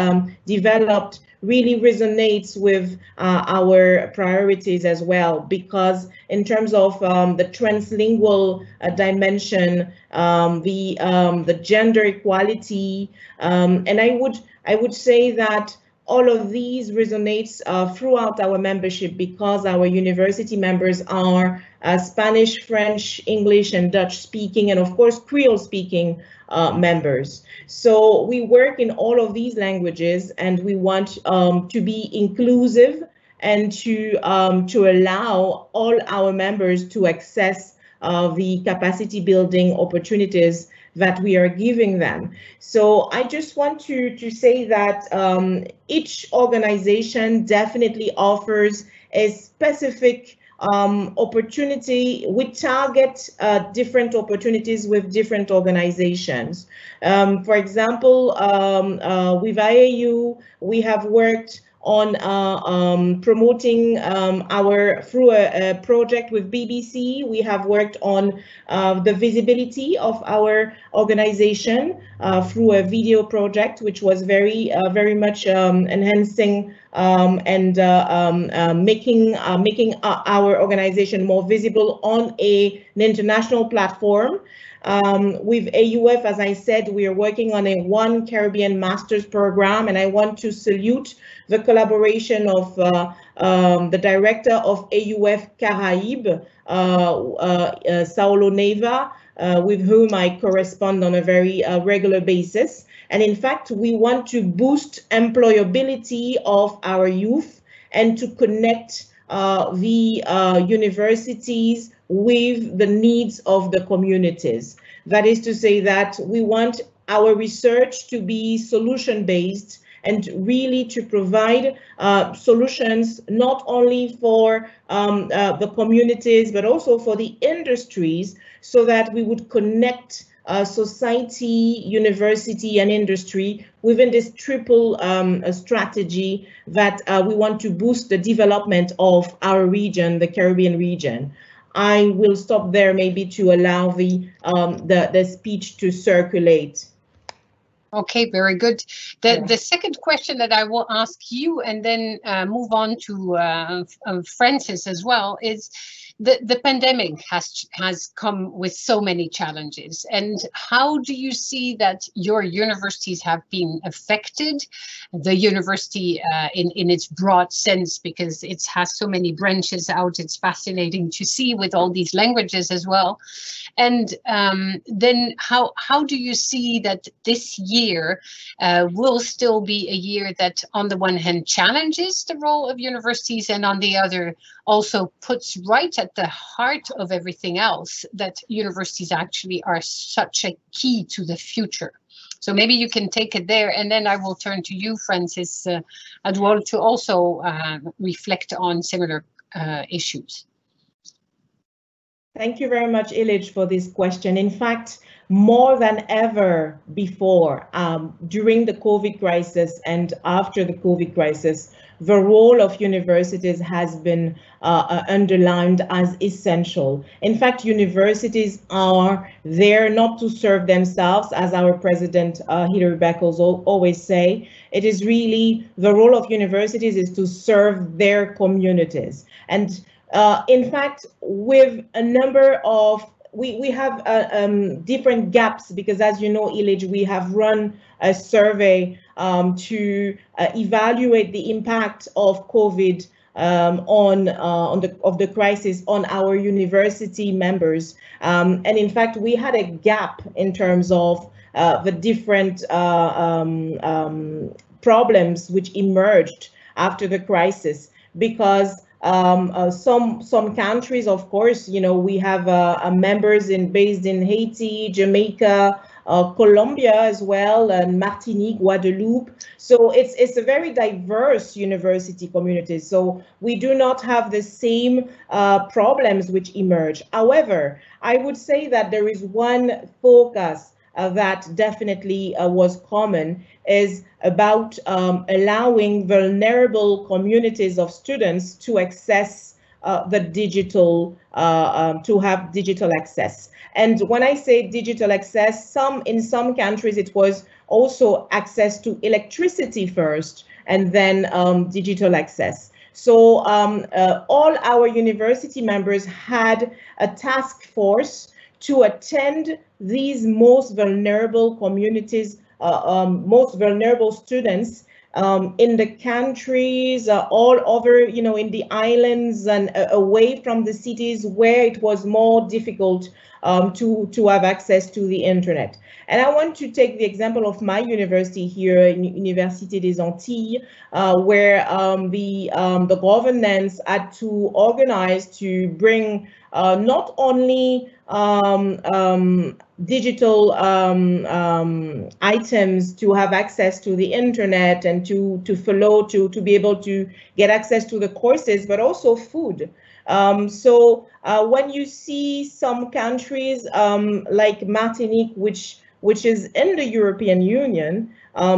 developed really resonates with our priorities as well, because in terms of the translingual dimension, the gender equality, and I would say that all of these resonates throughout our membership, because our university members are Spanish, French, English, and Dutch speaking, and of course Creole speaking members. So we work in all of these languages, and we want to be inclusive and to allow all our members to access the capacity building opportunities that we are giving them. So I just want to say that each organization definitely offers a specific opportunity. We target different opportunities with different organizations. For example, with IAU, we have worked on promoting through a project with BBC. We have worked on the visibility of our organization through a video project, which was very much enhancing and making our organization more visible on an international platform. With AUF, as I said, we are working on a One Caribbean Masters program, and I want to salute the collaboration of the director of AUF Caraïbes, Saulo Neva, with whom I correspond on a very regular basis. And in fact, we want to boost employability of our youth and to connect the universities with the needs of the communities. That is to say that we want our research to be solution-based and really to provide solutions not only for the communities, but also for the industries, so that we would connect society, university, and industry within this triple strategy that we want to boost the development of our region, the Caribbean region. I will stop there, maybe to allow the speech to circulate. Okay, very good. The second question that I will ask you, and then move on to Francis as well, is the pandemic has come with so many challenges, and how do you see that your universities have been affected? The university in its broad sense, because it has so many branches out. It's fascinating to see with all these languages as well. And then how do you see that this year will still be a year that on the one hand challenges the role of universities, and on the other also puts right at the heart of everything else that universities actually are such a key to the future? So maybe you can take it there, and then I will turn to you, Francis Aduol, to also reflect on similar issues. Thank you very much, Hilligje, for this question. In fact, more than ever before, during the COVID crisis and after the COVID crisis, the role of universities has been underlined as essential. In fact, universities are there not to serve themselves, as our president, Hilary Beckles, always say. It is really the role of universities is to serve their communities. And in fact, with a number of, we have different gaps, because as you know, Hilligje, we have run a survey to evaluate the impact of COVID of the crisis on our university members. And in fact, we had a gap in terms of the different problems which emerged after the crisis, because some countries, of course, you know, we have members based in Haiti, Jamaica, Colombia as well, and Martinique, Guadeloupe. So it's a very diverse university community. So we do not have the same problems which emerge. However, I would say that there is one focus that definitely was common, is about allowing vulnerable communities of students to access the digital, to have digital access. And when I say digital access, in some countries it was also access to electricity first, and then digital access. So all our university members had a task force to attend these most vulnerable communities, most vulnerable students in the countries all over, you know, in the islands and away from the cities where it was more difficult to have access to the internet. And I want to take the example of my university here, in Université des Antilles, where the governance had to organize to bring not only digital items to have access to the internet and to follow, to be able to get access to the courses, but also food. So when you see some countries like Martinique, which is in the European Union,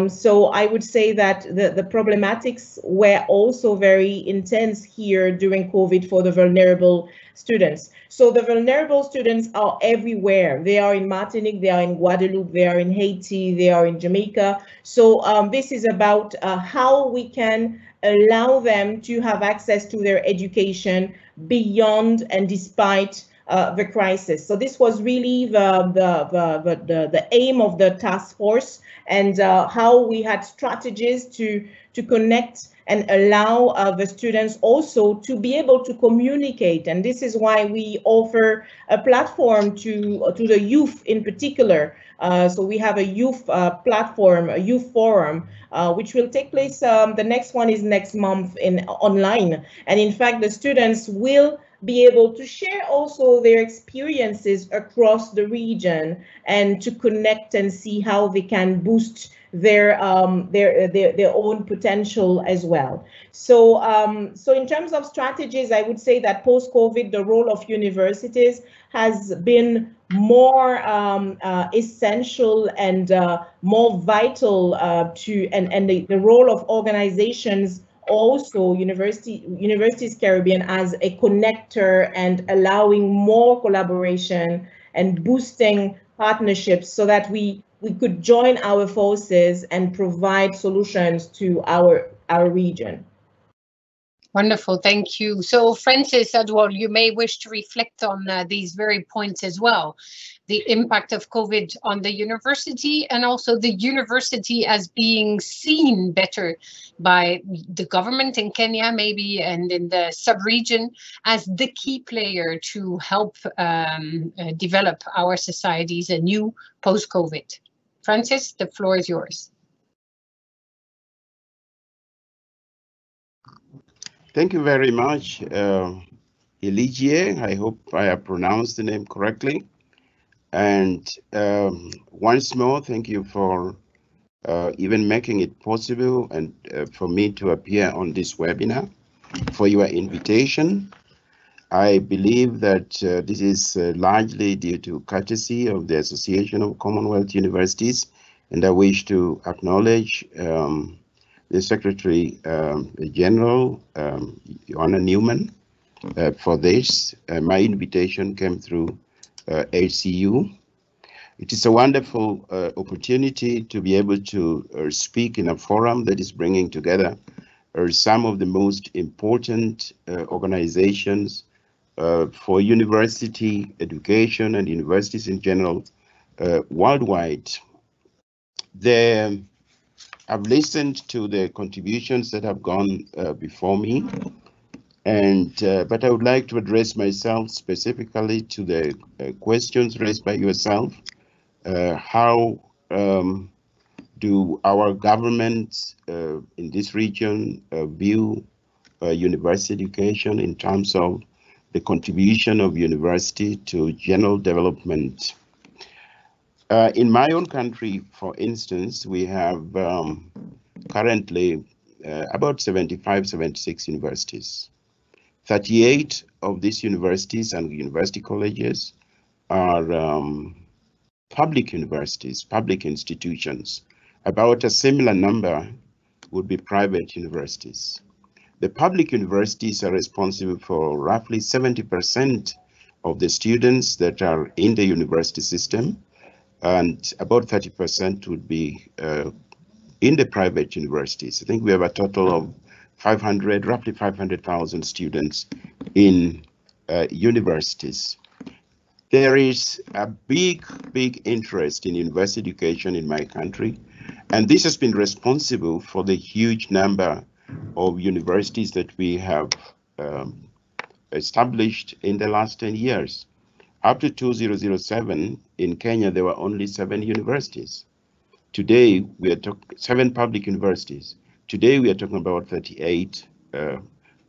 so I would say that the problematics were also very intense here during COVID for the vulnerable students. So the vulnerable students are everywhere. They are in Martinique, they are in Guadeloupe, they are in Haiti, they are in Jamaica. So this is about how we can allow them to have access to their education beyond and despite the crisis. So this was really the aim of the task force, and how we had strategies to connect and allow the students also to be able to communicate. And this is why we offer a platform to the youth in particular. So we have a youth platform, a youth forum, which will take place. The next one is next month online. And in fact, the students will be able to share also their experiences across the region and to connect and see how they can boost their own potential as well. So so in terms of strategies, I would say that post-COVID, the role of universities has been more essential and more vital and the role of organizations also, Universities Caribbean as a connector and allowing more collaboration and boosting partnerships so that we could join our forces and provide solutions to our region. Wonderful, thank you. So Francis, Aduol, you may wish to reflect on these very points as well. The impact of COVID on the university and also the university as being seen better by the government in Kenya maybe and in the sub-region as the key player to help develop our societies anew post-COVID. Francis, the floor is yours. Thank you very much, Hilligje. I hope I have pronounced the name correctly. And once more, thank you for even making it possible and for me to appear on this webinar, for your invitation. I believe that this is largely due to courtesy of the Association of Commonwealth Universities, and I wish to acknowledge the Secretary General, Joanna Newman, for this. My invitation came through ACU. It is a wonderful opportunity to be able to speak in a forum that is bringing together some of the most important organizations for university education and universities in general worldwide. I've listened to the contributions that have gone before me, and but I would like to address myself specifically to the questions raised by yourself. How do our governments in this region view university education in terms of the contribution of university to general development? In my own country, for instance, we have currently about 75, 76 universities. 38 of these universities and university colleges are public universities, public institutions. About a similar number would be private universities. The public universities are responsible for roughly 70% of the students that are in the university system, and about 30% would be in the private universities. I think we have a total of roughly 500,000 students in universities. There is a big interest in university education in my country, and this has been responsible for the huge number of universities that we have established in the last 10 years. Up to 2007, in Kenya, there were only 7 universities. Today, we are talking 7 public universities. Today, we are talking about 38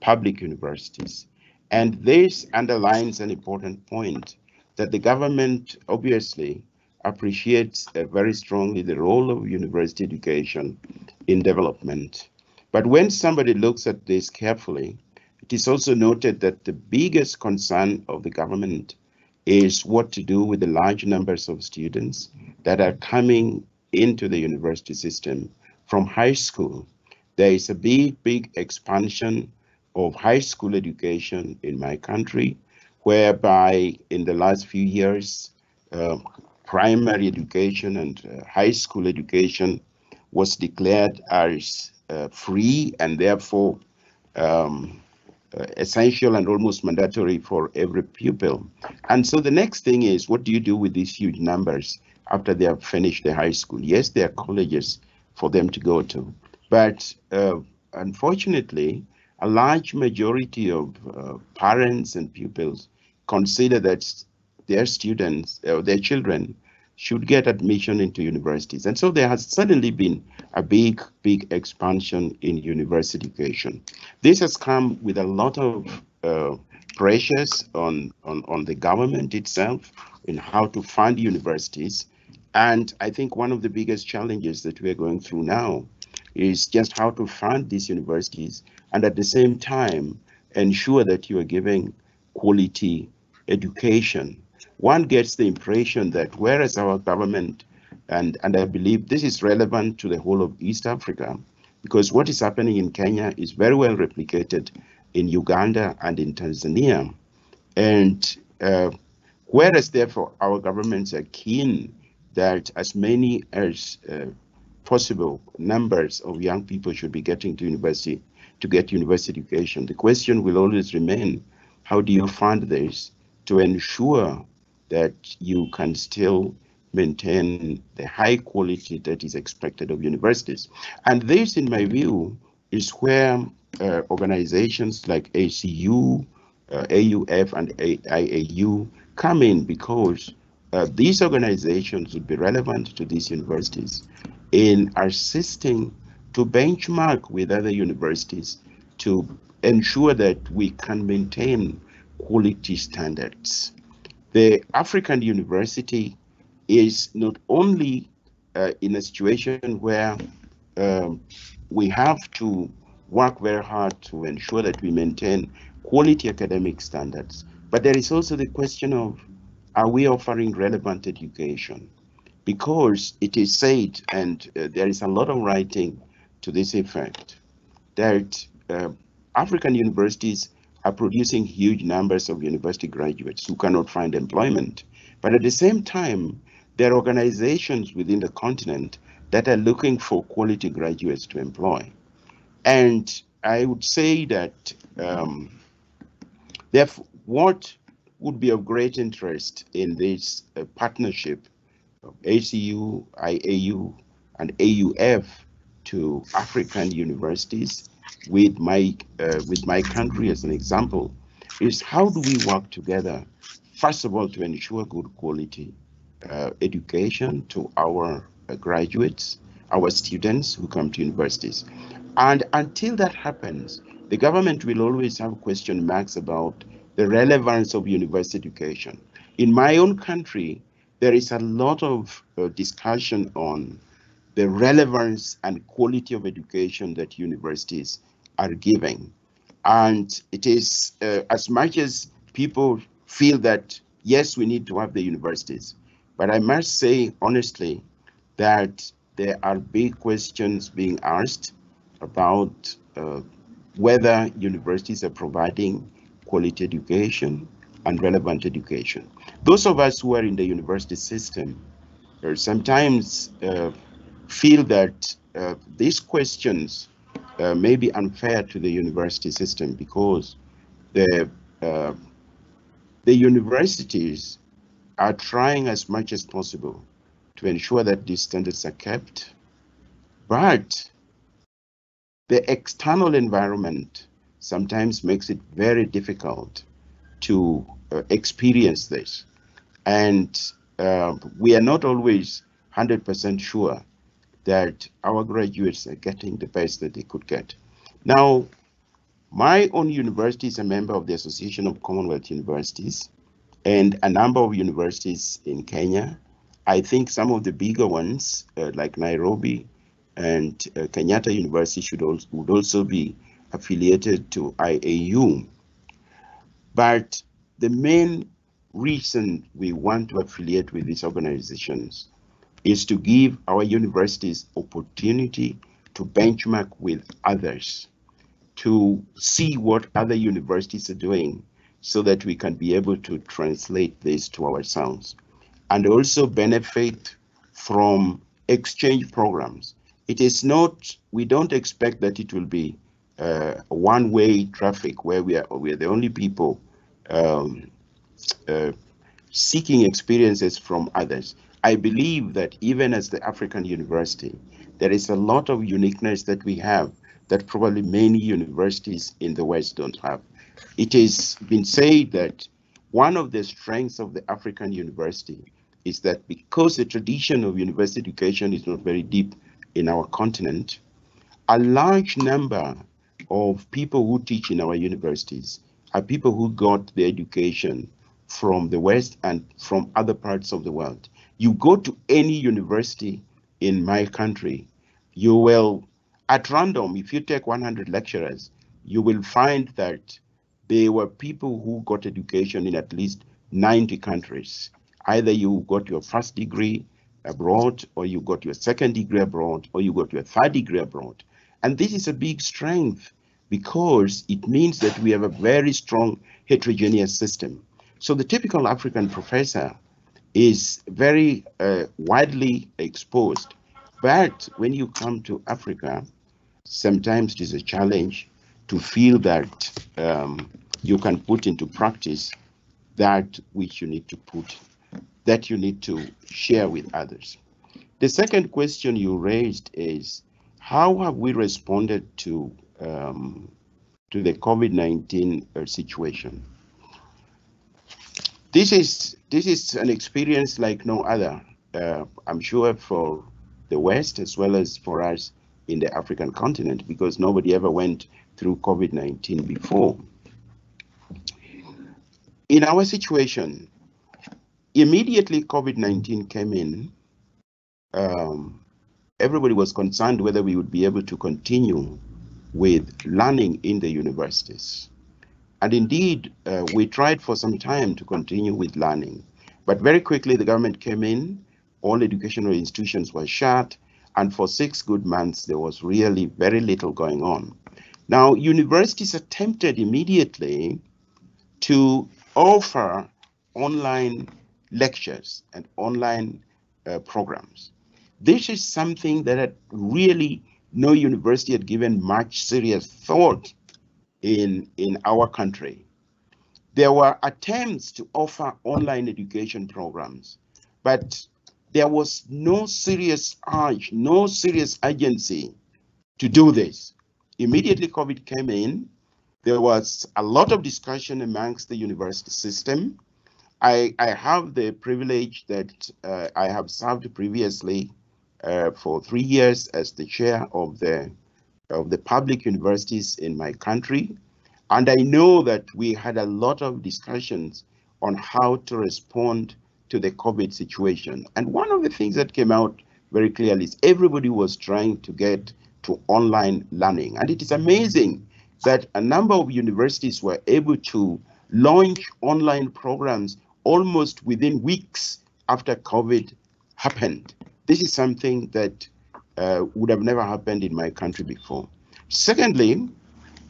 public universities. And this underlines an important point, that the government obviously appreciates very strongly the role of university education in development. But when somebody looks at this carefully, it is also noted that the biggest concern of the government is what to do with the large numbers of students that are coming into the university system from high school. There is a big expansion of high school education in my country, whereby in the last few years, primary education and high school education was declared as free and therefore essential and almost mandatory for every pupil. And so the next thing is, what do you do with these huge numbers after they have finished their high school? Yes, there are colleges for them to go to, but unfortunately, a large majority of parents and pupils consider that their students, their children, should get admission into universities. And so there has suddenly been a big expansion in university education. This has come with a lot of pressures on the government itself in how to fund universities. And I think one of the biggest challenges that we are going through now is just how to fund these universities and at the same time ensure that you are giving quality education. One gets the impression that whereas our government, and I believe this is relevant to the whole of East Africa, because what is happening in Kenya is very well replicated in Uganda and in Tanzania. And whereas therefore our governments are keen that as many as possible numbers of young people should be getting to university to get university education, the question will always remain, how do you fund this to ensure that you can still maintain the high quality that is expected of universities? And this, in my view, is where organizations like ACU, AUF and IAU come in, because these organizations would be relevant to these universities in assisting to benchmark with other universities to ensure that we can maintain quality standards. The African university is not only in a situation where we have to work very hard to ensure that we maintain quality academic standards, but there is also the question of, are we offering relevant education? Because it is said, and there is a lot of writing to this effect, that African universities are producing huge numbers of university graduates who cannot find employment. But at the same time, there are organizations within the continent that are looking for quality graduates to employ. And I would say that therefore, what would be of great interest in this partnership of ACU, IAU, and AUF to African universities, with my country as an example, is how do we work together, first of all, to ensure good quality education to our graduates, our students who come to universities. And until that happens, the government will always have question marks about the relevance of university education. In my own country, there is a lot of discussion on the relevance and quality of education that universities are giving. And it is as much as people feel that, yes, we need to have the universities, but I must say honestly that there are big questions being asked about whether universities are providing quality education and relevant education. Those of us who are in the university system sometimes feel that these questions may be unfair to the university system, because the universities are trying as much as possible to ensure that these standards are kept, but the external environment sometimes makes it very difficult to experience this. And we are not always 100% sure that our graduates are getting the best that they could get. Now, my own university is a member of the Association of Commonwealth Universities, and a number of universities in Kenya. I think some of the bigger ones, like Nairobi and Kenyatta University, would also be affiliated to IAU. But the main reason we want to affiliate with these organizations is to give our universities opportunity to benchmark with others, to see what other universities are doing, so that we can be able to translate this to ourselves, and also benefit from exchange programs. It is not, we don't expect that it will be one-way traffic where we are the only people seeking experiences from others. I believe that even as the African university, there is a lot of uniqueness that we have that probably many universities in the West don't have. It has been said that one of the strengths of the African university is that because the tradition of university education is not very deep in our continent, a large number of people who teach in our universities are people who got their education from the West and from other parts of the world. You go to any university in my country, you will, at random, if you take 100 lecturers, you will find that there were people who got education in at least 90 countries. Either you got your first degree abroad, or you got your second degree abroad, or you got your third degree abroad. And this is a big strength because it means that we have a very strong heterogeneous system. So the typical African professor is very widely exposed. But when you come to Africa, sometimes it is a challenge to feel that you can put into practice that which you need to put, that you need to share with others. The second question you raised is, how have we responded to the COVID-19 situation? This is an experience like no other, I'm sure, for the West as well as for us in the African continent, because nobody ever went through COVID-19 before. In our situation, immediately COVID-19 came in, everybody was concerned whether we would be able to continue with learning in the universities. And indeed, we tried for some time to continue with learning, but very quickly the government came in, all educational institutions were shut, and for 6 good months there was really very little going on. Now, universities attempted immediately to offer online lectures and online programs. This is something that had really no university had given much serious thought in our country. There were attempts to offer online education programs, but there was no serious urge, no serious urgency to do this. Immediately COVID came in, there was a lot of discussion amongst the university system. I have the privilege that I have served previously for 3 years as the chair of the public universities in my country. And I know that we had a lot of discussions on how to respond to the COVID situation. And one of the things that came out very clearly is everybody was trying to get to online learning. And it is amazing that a number of universities were able to launch online programs almost within weeks after COVID happened. This is something that would have never happened in my country before. Secondly,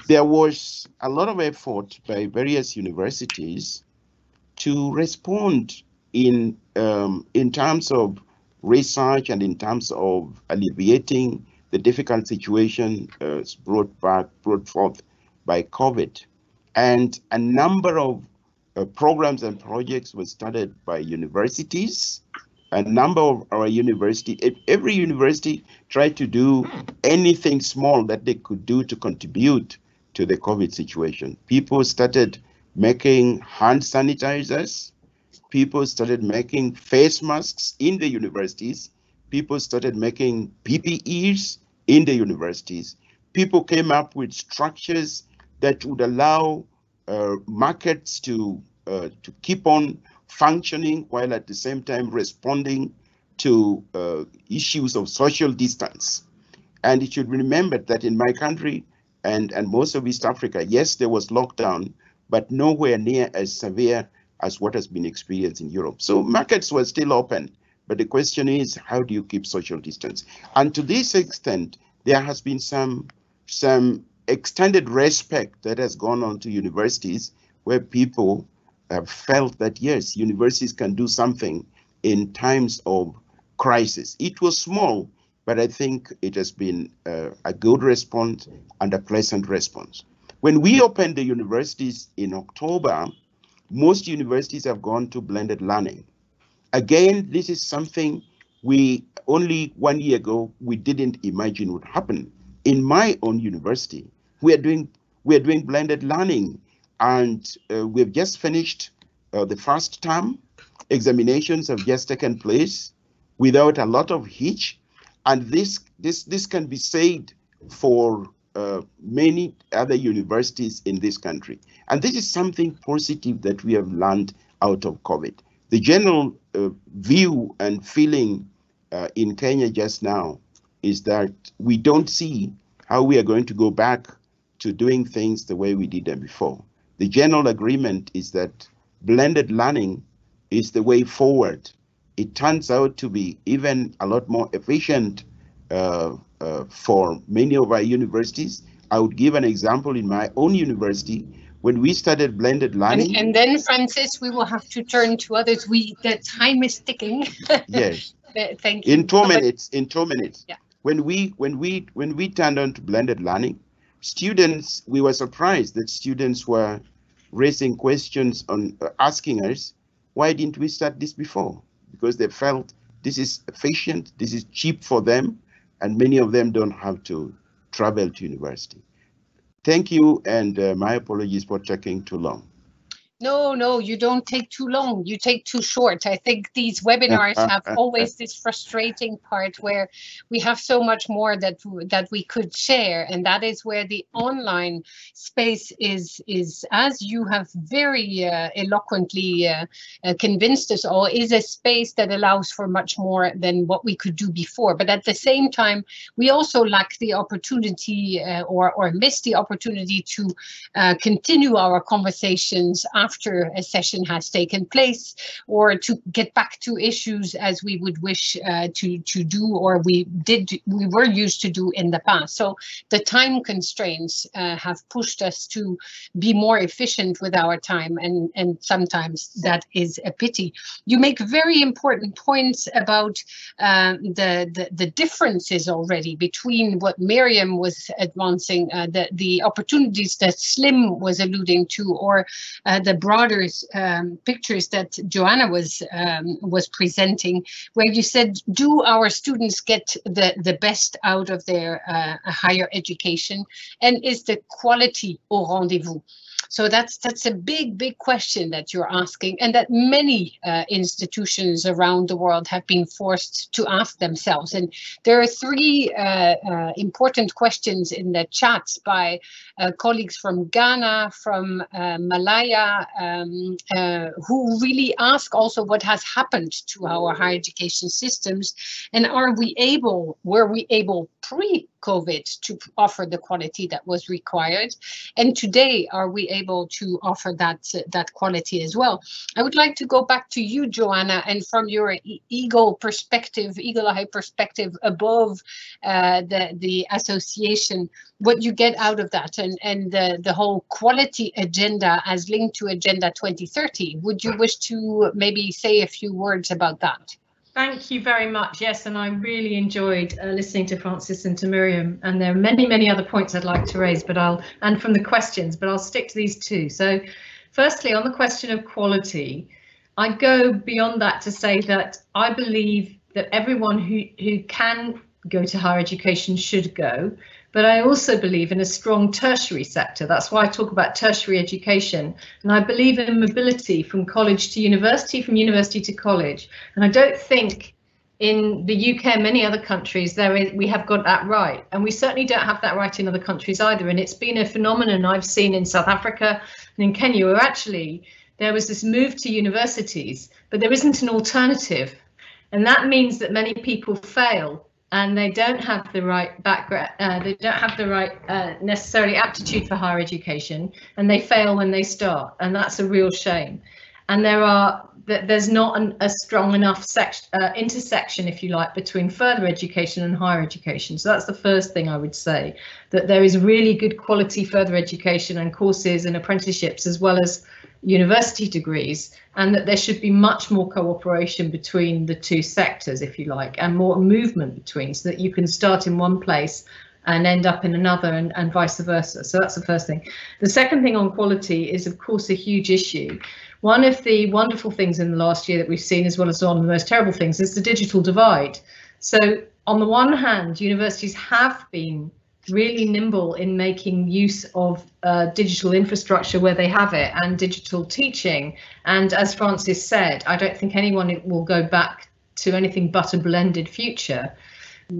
there was a lot of effort by various universities to respond in terms of research and in terms of alleviating the difficult situation brought forth by COVID. And a number of programs and projects were started by universities. A number of our every university tried to do anything small that they could do to contribute to the COVID situation. People started making hand sanitizers. People started making face masks in the universities. People started making PPEs in the universities. People came up with structures that would allow markets to keep on functioning while at the same time responding to issues of social distance. And it should be remembered that in my country and most of East Africa, yes, there was lockdown, but nowhere near as severe as what has been experienced in Europe. So markets were still open, but the question is, how do you keep social distance? And to this extent, there has been some extended respect that has gone on to universities, where people have felt that, yes, universities can do something in times of crisis. It was small, but I think it has been a good response and a pleasant response. When we opened the universities in October, most universities have gone to blended learning. Again, this is something we only 1 year ago we didn't imagine would happen. In my own university, we are doing blended learning, and we've just finished the first term. Examinations have just taken place without a lot of hitch, and this can be said for many other universities in this country. And this is something positive that we have learned out of COVID. The general view and feeling in Kenya just now is that we don't see how we are going to go back to doing things the way we did them before. The general agreement is that blended learning is the way forward. It turns out to be even a lot more efficient for many of our universities. I would give an example in my own university. When we started blended learning, and then Francis, we will have to turn to others. The time is ticking. Yes. Thank you. In 2 minutes. In 2 minutes. Yeah. When we turned on to blended learning, students, we were surprised that students were raising questions on asking us, why didn't we start this before? Because they felt this is efficient, this is cheap for them, and many of them don't have to travel to university. Thank you, and my apologies for taking too long. No, you don't take too long. You take too short. I think these webinars have always this frustrating part where we have so much more that we could share, and that is where the online space is as you have very eloquently convinced us all, is a space that allows for much more than what we could do before. But at the same time, we also lack the opportunity or miss the opportunity to continue our conversations after a session has taken place, or to get back to issues as we would wish to do, or we were used to do in the past. So the time constraints have pushed us to be more efficient with our time, and sometimes that is a pity. You make very important points about the differences already between what Myriam was advancing, the opportunities that Slim was alluding to, or the broader pictures that Joanna was presenting, where you said, do our students get the best out of their higher education, and is the quality au rendezvous? So that's a big question that you're asking, and that many institutions around the world have been forced to ask themselves. And there are three important questions in the chats by colleagues from Ghana, from Malaya, who really ask also what has happened to our higher education systems, and were we able pre-COVID to offer the quality that was required, and today are we able to offer that quality as well? I would like to go back to you, Joanna, and from your eagle eye perspective above the association, what you get out of that, and the whole quality agenda as linked to Agenda 2030. Would you wish to maybe say a few words about that? Thank you very much. Yes, and I really enjoyed listening to Francis and to Myriam, and there are many other points I'd like to raise, and from the questions, but I'll stick to these two. So firstly, on the question of quality, I go beyond that to say that I believe that everyone who can go to higher education should go, but I also believe in a strong tertiary sector. That's why I talk about tertiary education, and I believe in mobility from college to university, from university to college. And I don't think in the UK and many other countries we have got that right, and we certainly don't have that right in other countries either. And it's been a phenomenon I've seen in South Africa and in Kenya, where actually there was this move to universities, but there isn't an alternative, and that means that many people fail. And they don't have the right background, they don't have the right necessarily aptitude for higher education, and they fail when they start, and that's a real shame. And there's not a strong enough intersection, if you like, between further education and higher education. So that's the first thing I would say, that there is really good quality further education and courses and apprenticeships, as well as university degrees, and that there should be much more cooperation between the two sectors, if you like, and more movement between, so that you can start in one place and end up in another, and vice versa. So that's the first thing. The second thing on quality is, of course, a huge issue. One of the wonderful things in the last year that we've seen, as well as one of the most terrible things, is the digital divide. So on the one hand, universities have been really nimble in making use of digital infrastructure where they have it, and digital teaching. And as Francis said, I don't think anyone will go back to anything but a blended future.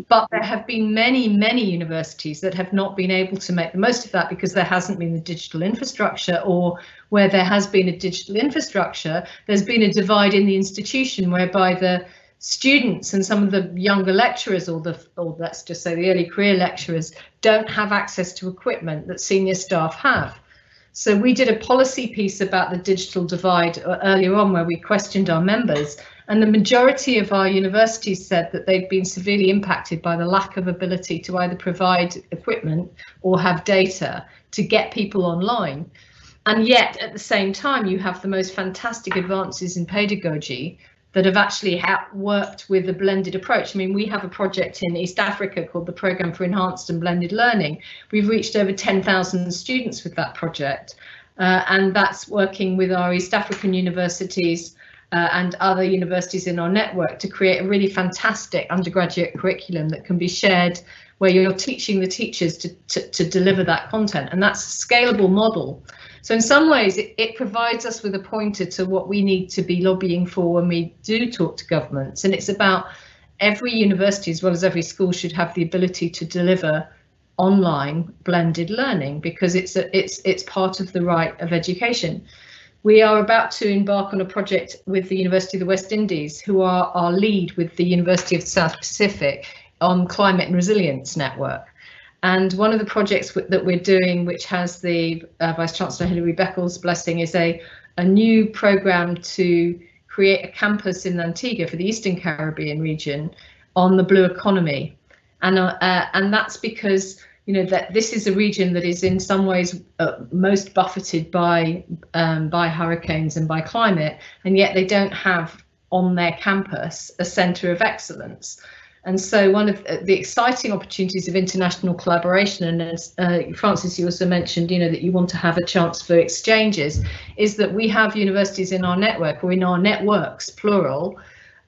But there have been many universities that have not been able to make the most of that because there hasn't been the digital infrastructure, or where there has been a digital infrastructure, there's been a divide in the institution whereby the students and some of the younger lecturers, or let's just say the early career lecturers, don't have access to equipment that senior staff have. So we did a policy piece about the digital divide earlier on, where we questioned our members, and the majority of our universities said that they'd been severely impacted by the lack of ability to either provide equipment or have data to get people online. And yet at the same time, you have the most fantastic advances in pedagogy that have actually worked with a blended approach. I mean, we have a project in East Africa called the Programme for Enhanced and Blended Learning. We've reached over 10,000 students with that project, and that's working with our East African universities and other universities in our network to create a really fantastic undergraduate curriculum that can be shared, where you're teaching the teachers to deliver that content, and that's a scalable model. So in some ways, it provides us with a pointer to what we need to be lobbying for when we do talk to governments. And it's about every university, as well as every school, should have the ability to deliver online blended learning, because it's part of the right of education. We are about to embark on a project with the University of the West Indies, who are our lead with the University of the South Pacific on climate and resilience network. And one of the projects that we're doing, which has the Vice-chancellor Hilary Beckles' blessing, is a new program to create a campus in Antigua for the Eastern Caribbean region on the blue economy. And that's because, you know, that this is a region that is in some ways most buffeted by hurricanes and by climate, and yet they don't have on their campus a centre of excellence. And so one of the exciting opportunities of international collaboration, and as Francis, you also mentioned, you know, that you want to have a chance for exchanges, is that we have universities in our network, or in our networks, plural,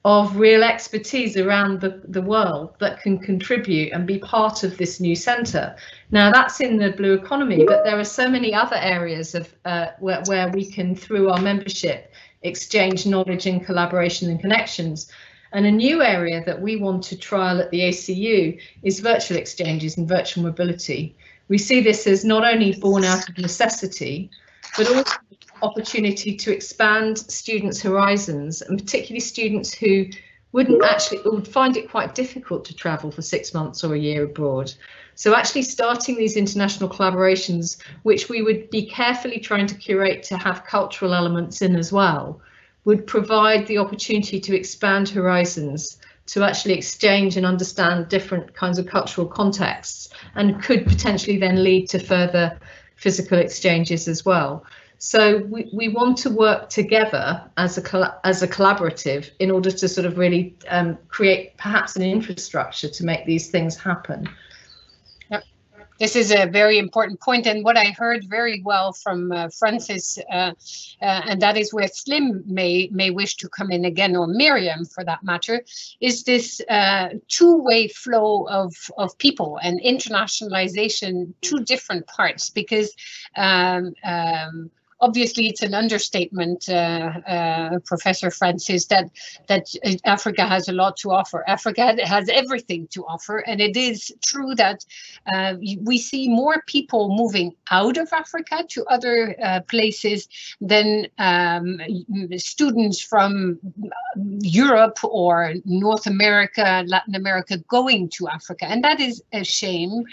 of real expertise around the world that can contribute and be part of this new centre. Now that's in the blue economy, but there are so many other areas of where we can, through our membership, exchange knowledge and collaboration and connections. And a new area that we want to trial at the ACU is virtual exchanges and virtual mobility. We see this as not only born out of necessity, but also opportunity to expand students' horizons, and particularly students who would find it quite difficult to travel for 6 months or a year abroad. So actually starting these international collaborations, which we would be carefully trying to curate to have cultural elements in as well, would provide the opportunity to expand horizons, to actually exchange and understand different kinds of cultural contexts, and could potentially then lead to further physical exchanges as well. So we want to work together as a collaborative in order to sort of really create perhaps an infrastructure to make these things happen. This is a very important point, and what I heard very well from Francis, and that is where Slim may wish to come in again, or Myriam for that matter, is this two-way flow of people and internationalization, two different parts, because obviously, it's an understatement, Professor Francis, that Africa has a lot to offer. Africa has everything to offer, and it is true that we see more people moving out of Africa to other places than students from Europe or North America, Latin America going to Africa, and that is a shame,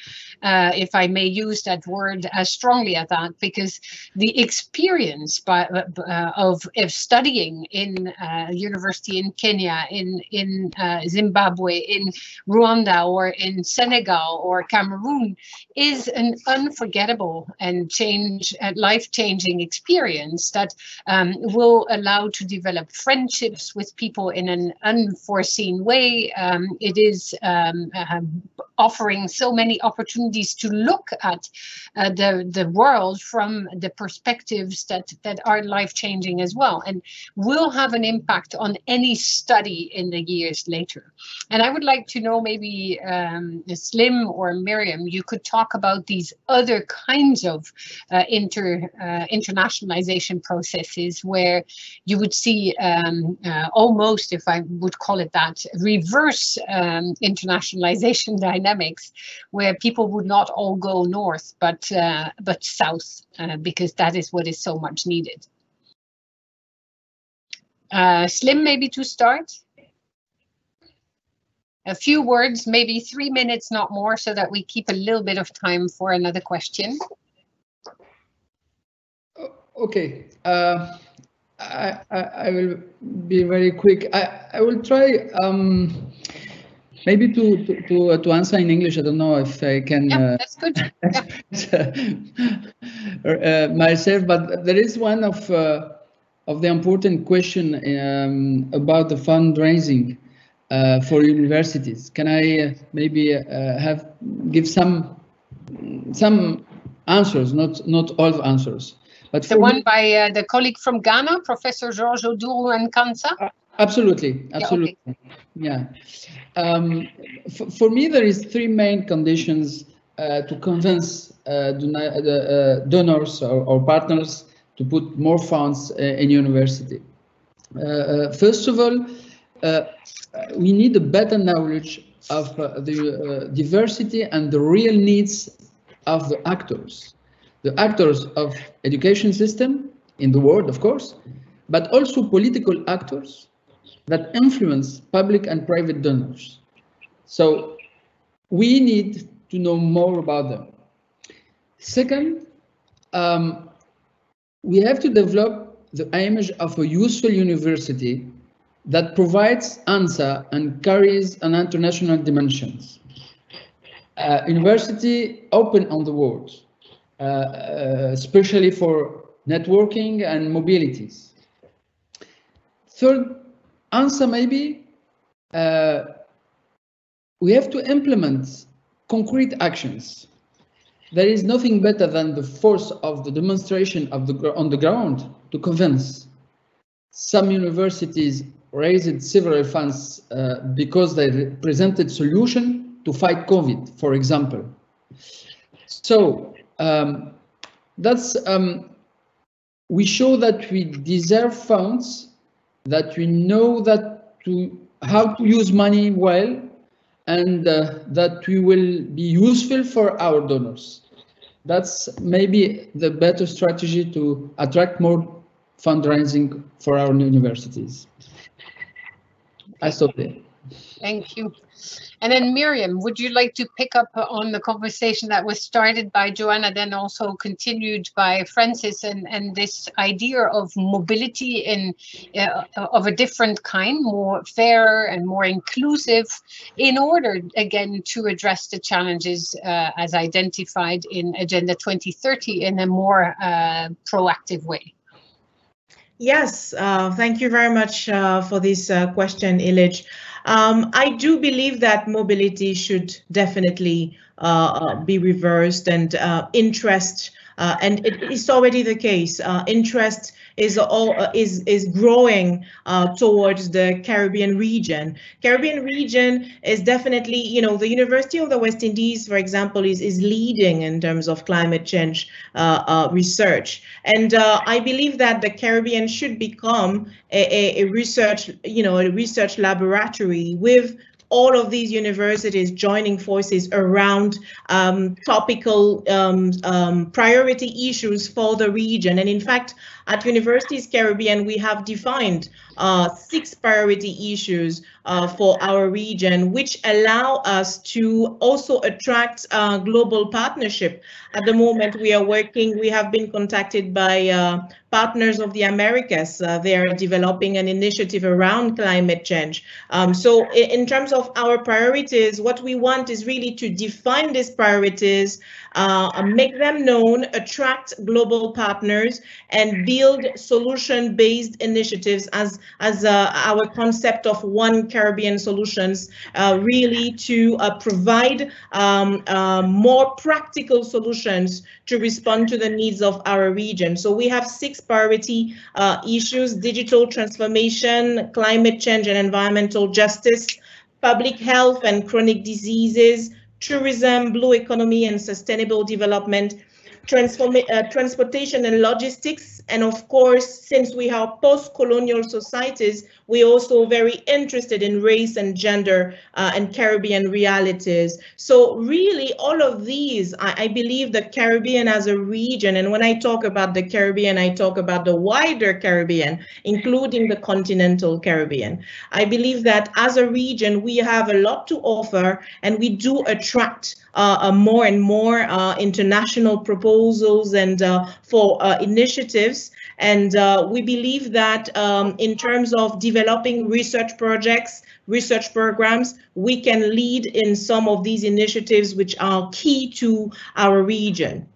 if I may use that word as strongly as that, because the experience of studying in university in Kenya, in Zimbabwe, in Rwanda, or in Senegal or Cameroon is an unforgettable and life-changing experience that will allow to develop friendships with people in an unforeseen way. It is offering so many opportunities to look at the world from the perspective initiatives that are life-changing as well, and will have an impact on any study in the years later. And I would like to know, maybe Slim or Myriam, you could talk about these other kinds of internationalization processes where you would see almost, if I would call it that, reverse internationalization dynamics, where people would not all go north but south, because that is what is so much needed. Slim, maybe to start. A few words, maybe 3 minutes, not more, so that we keep a little bit of time for another question. Okay, I will be very quick. I will try maybe to answer in English. I don't know if I can. Yeah, that's good. Myself, but there is one of the important question about the fundraising for universities. Can I maybe give some answers, not all answers, but the one by the colleague from Ghana, Professor George Oduru and Kansa? Absolutely, absolutely. Yeah. For me, there is 3 main conditions to convince donors or partners to put more funds in university. First of all, we need a better knowledge of the diversity and the real needs of the actors of education system in the world, of course, but also political actors that influence public and private donors. So we need to know more about them. Second, we have to develop the image of a useful university that provides answer and carries an international dimensions. University open on the world, especially for networking and mobilities. Third answer, maybe we have to implement concrete actions. There is nothing better than the force of the demonstration of on the ground to convince. Some universities raised several funds because they presented solution to fight COVID, for example. So that's we show that we deserve funds, that we know how to use money well, and that we will be useful for our donors. That's maybe the better strategy to attract more fundraising for our universities. I stop there. Thank you. And then Myriam, would you like to pick up on the conversation that was started by Joanna, then also continued by Francis, and this idea of mobility of a different kind, more fair and more inclusive, in order, again, to address the challenges as identified in Agenda 2030 in a more proactive way? Yes, thank you very much for this question, Hilligje. I do believe that mobility should definitely be reversed, and interest, and it is already the case. Interest is growing towards the Caribbean region. Caribbean region is definitely, the University of the West Indies, for example, is leading in terms of climate change research. And I believe that the Caribbean should become a research laboratory with all of these universities joining forces around topical priority issues for the region. And in fact, at Universities Caribbean, we have defined 6 priority issues for our region, which allow us to also attract global partnership. At the moment, we have been contacted by partners of the Americas. They are developing an initiative around climate change. So in terms of our priorities, what we want is really to define these priorities, make them known, attract global partners, and build solution-based initiatives as our concept of One Caribbean Solutions, really to provide more practical solutions to respond to the needs of our region. So we have 6 priority issues: digital transformation, climate change and environmental justice, public health and chronic diseases, tourism, blue economy and sustainable development, transportation and logistics, and of course, since we are post-colonial societies, we're also very interested in race and gender and Caribbean realities. So really, all of these, I believe the Caribbean as a region, and when I talk about the Caribbean, I talk about the wider Caribbean, including the continental Caribbean. I believe that as a region, we have a lot to offer, and we do attract more and more international proposals and for initiatives. And we believe that in terms of developing research projects, research programs, we can lead in some of these initiatives which are key to our region.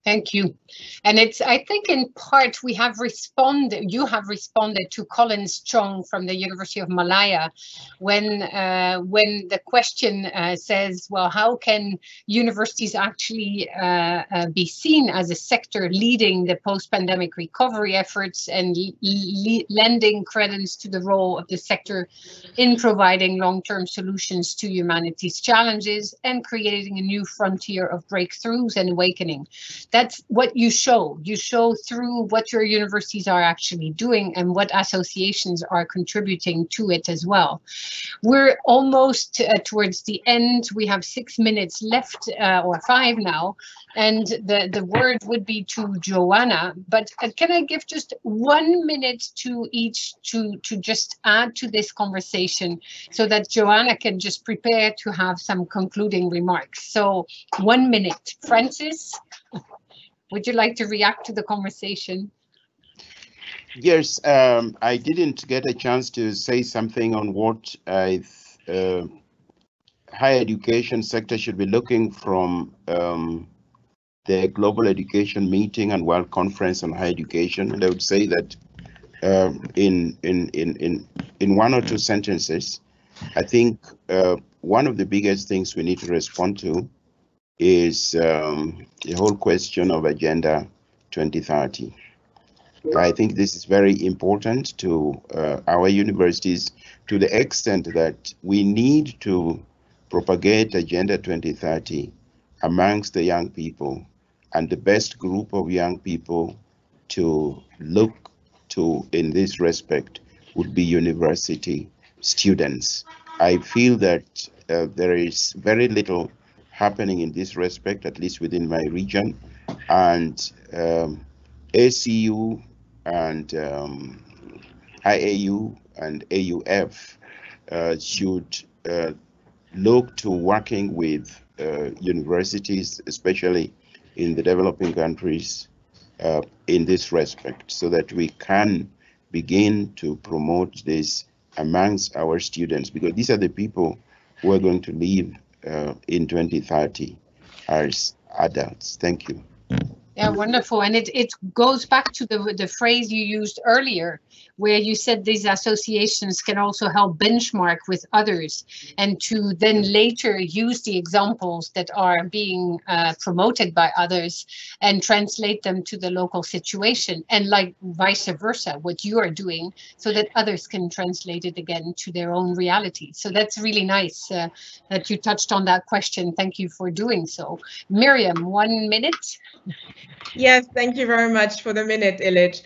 Thank you. And it's, I think in part we have responded, you have responded to Colin Strong from the University of Malaya when the question says, well, how can universities actually be seen as a sector leading the post-pandemic recovery efforts and lending credence to the role of the sector in providing long-term solutions to humanity's challenges and creating a new frontier of breakthroughs and awakening. That's what you show. You show through what your universities are actually doing and what associations are contributing to it as well. We're almost towards the end. We have 6 minutes left, or 5 now, and the word would be to Joanna. But can I give just 1 minute to each to just add to this conversation so that Joanna can just prepare to have some concluding remarks. So 1 minute. Francis? Would you like to react to the conversation? Yes, I didn't get a chance to say something on what higher education sector should be looking from the Global Education Meeting and World Conference on Higher Education. And I would say that in 1 or 2 sentences, I think one of the biggest things we need to respond to is the whole question of Agenda 2030. I think this is very important to our universities, to the extent that we need to propagate Agenda 2030 amongst the young people, and the best group of young people to look to in this respect would be university students. I feel that there is very little happening in this respect, at least within my region, and ACU and IAU and AUF should look to working with universities, especially in the developing countries, in this respect, so that we can begin to promote this amongst our students, because these are the people who are going to live in 2030 as adults. Thank you. Yeah, wonderful. And it goes back to the phrase you used earlier, where you said these associations can also help benchmark with others and to then later use the examples that are being promoted by others and translate them to the local situation, and like vice versa, what you are doing, so that others can translate it again to their own reality. So that's really nice that you touched on that question. Thank you for doing so. Myriam, 1 minute. Yes, thank you very much for the minute, Hilligje.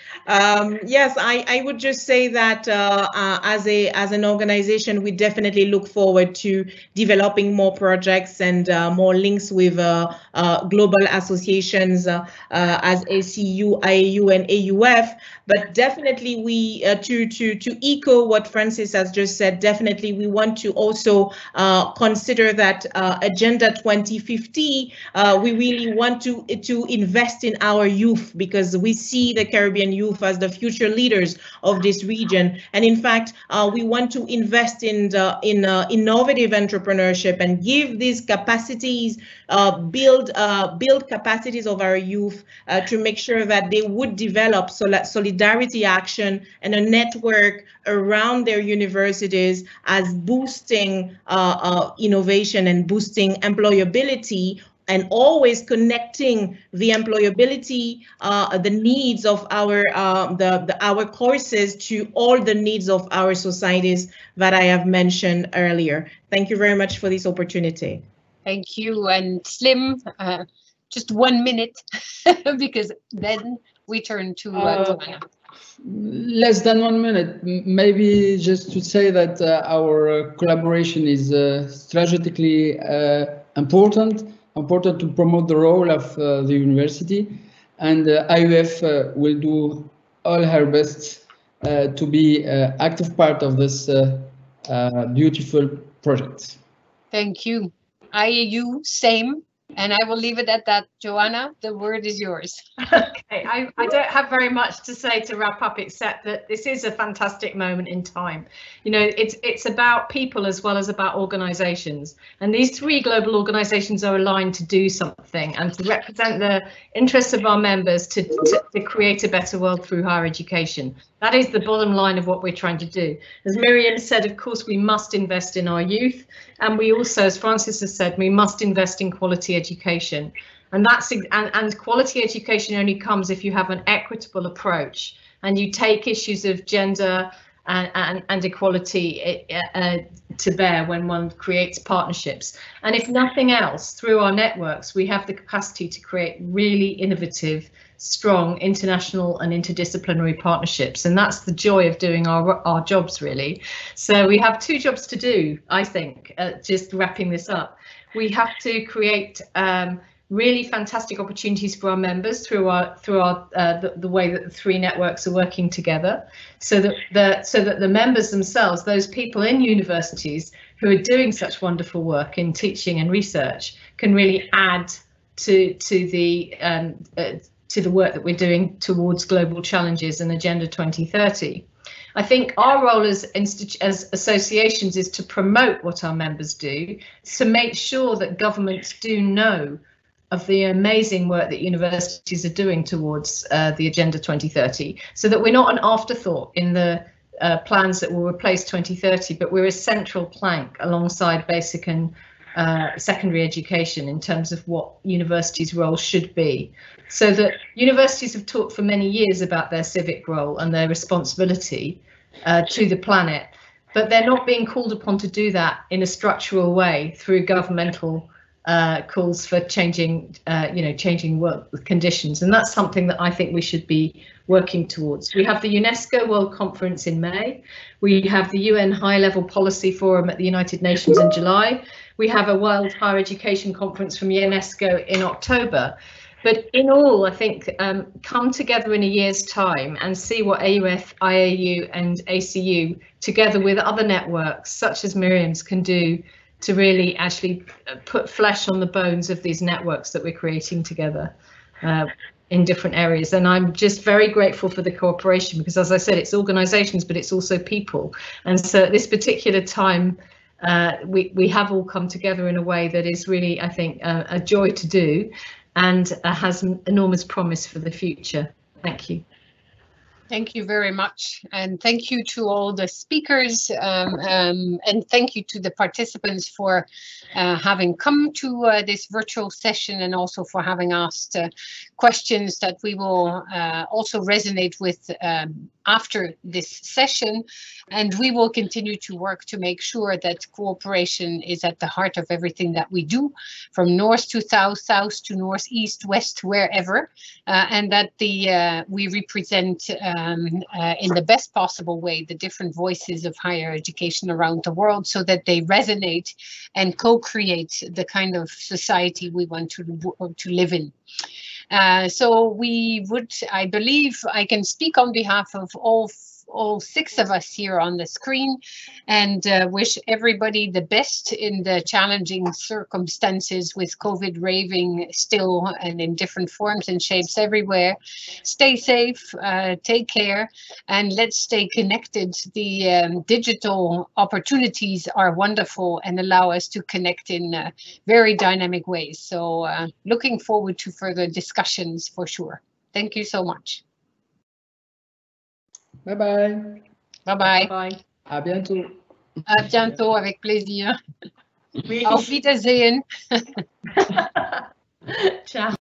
Yes, I would just say that as an organization, we definitely look forward to developing more projects and more links with global associations as ACU, IAU, and AUF. But definitely we, to echo what Francis has just said, definitely we want to also consider that Agenda 2050, we really want to invest invest in our youth, because we see the Caribbean youth as the future leaders of this region. And in fact, we want to invest in innovative entrepreneurship and give these capacities, build capacities of our youth to make sure that they would develop solidarity action and a network around their universities as boosting innovation and boosting employability, and always connecting the employability, the needs of our courses to all the needs of our societies that I have mentioned earlier. Thank you very much for this opportunity. Thank you. And Slim, just 1 minute, because then we turn to Joanna. Less than 1 minute. Maybe just to say that our collaboration is strategically important to promote the role of the university, and AUF will do all her best to be active part of this beautiful project. Thank you. IAU, same. And I will leave it at that. Joanna, the word is yours. Okay, I don't have very much to say to wrap up, except that this is a fantastic moment in time. You know, it's about people as well as about organisations, and these 3 global organisations are aligned to do something and to represent the interests of our members to create a better world through higher education. That is the bottom line of what we're trying to do. As Myriam said, of course, we must invest in our youth, and we also, as Francis has said, we must invest in quality education. And quality education only comes if you have an equitable approach and you take issues of gender and equality to bear when one creates partnerships. And if nothing else, through our networks, we have the capacity to create really innovative, strong international and interdisciplinary partnerships, and that's the joy of doing our jobs, really. So we have 2 jobs to do, I think. Just wrapping this up, we have to create really fantastic opportunities for our members through the way that the 3 networks are working together, so that the members themselves, those people in universities who are doing such wonderful work in teaching and research, can really add to the work that we're doing towards global challenges and Agenda 2030. I think our role as associations is to promote what our members do, to make sure that governments do know of the amazing work that universities are doing towards the Agenda 2030, so that we're not an afterthought in the plans that will replace 2030, but we're a central plank alongside basic and secondary education in terms of what universities' role should be. So that universities have talked for many years about their civic role and their responsibility to the planet, but they're not being called upon to do that in a structural way through governmental calls for changing work conditions, and that's something that I think we should be working towards. We have the UNESCO World Conference in May. We have the UN High Level Policy Forum at the United Nations in July. We have a World Higher Education Conference from UNESCO in October. But in all, I think come together in a year's time and see what AUF, IAU and ACU, together with other networks such as Myriam's, can do to really actually put flesh on the bones of these networks that we're creating together in different areas. And I'm just very grateful for the cooperation, because as I said, it's organisations, but it's also people. And so at this particular time, we have all come together in a way that is really, I think, a joy to do, and has enormous promise for the future. Thank you. Thank you very much, and thank you to all the speakers, and thank you to the participants for having come to this virtual session, and also for having asked questions that we will also resonate with after this session. And we will continue to work to make sure that cooperation is at the heart of everything that we do, from north to south, south to north, east, west, wherever, and that we represent in the best possible way the different voices of higher education around the world, so that they resonate and co-create the kind of society we want to live in. So we would, I believe I can speak on behalf of all all 6 of us here on the screen, and wish everybody the best in the challenging circumstances with COVID raving still and in different forms and shapes everywhere. Stay safe, take care, and let's stay connected. The digital opportunities are wonderful and allow us to connect in very dynamic ways. So looking forward to further discussions for sure. Thank you so much. Bye bye. Bye bye. Bye. À bientôt. À bientôt, avec plaisir. Oui. Auf Wiedersehen. Ciao.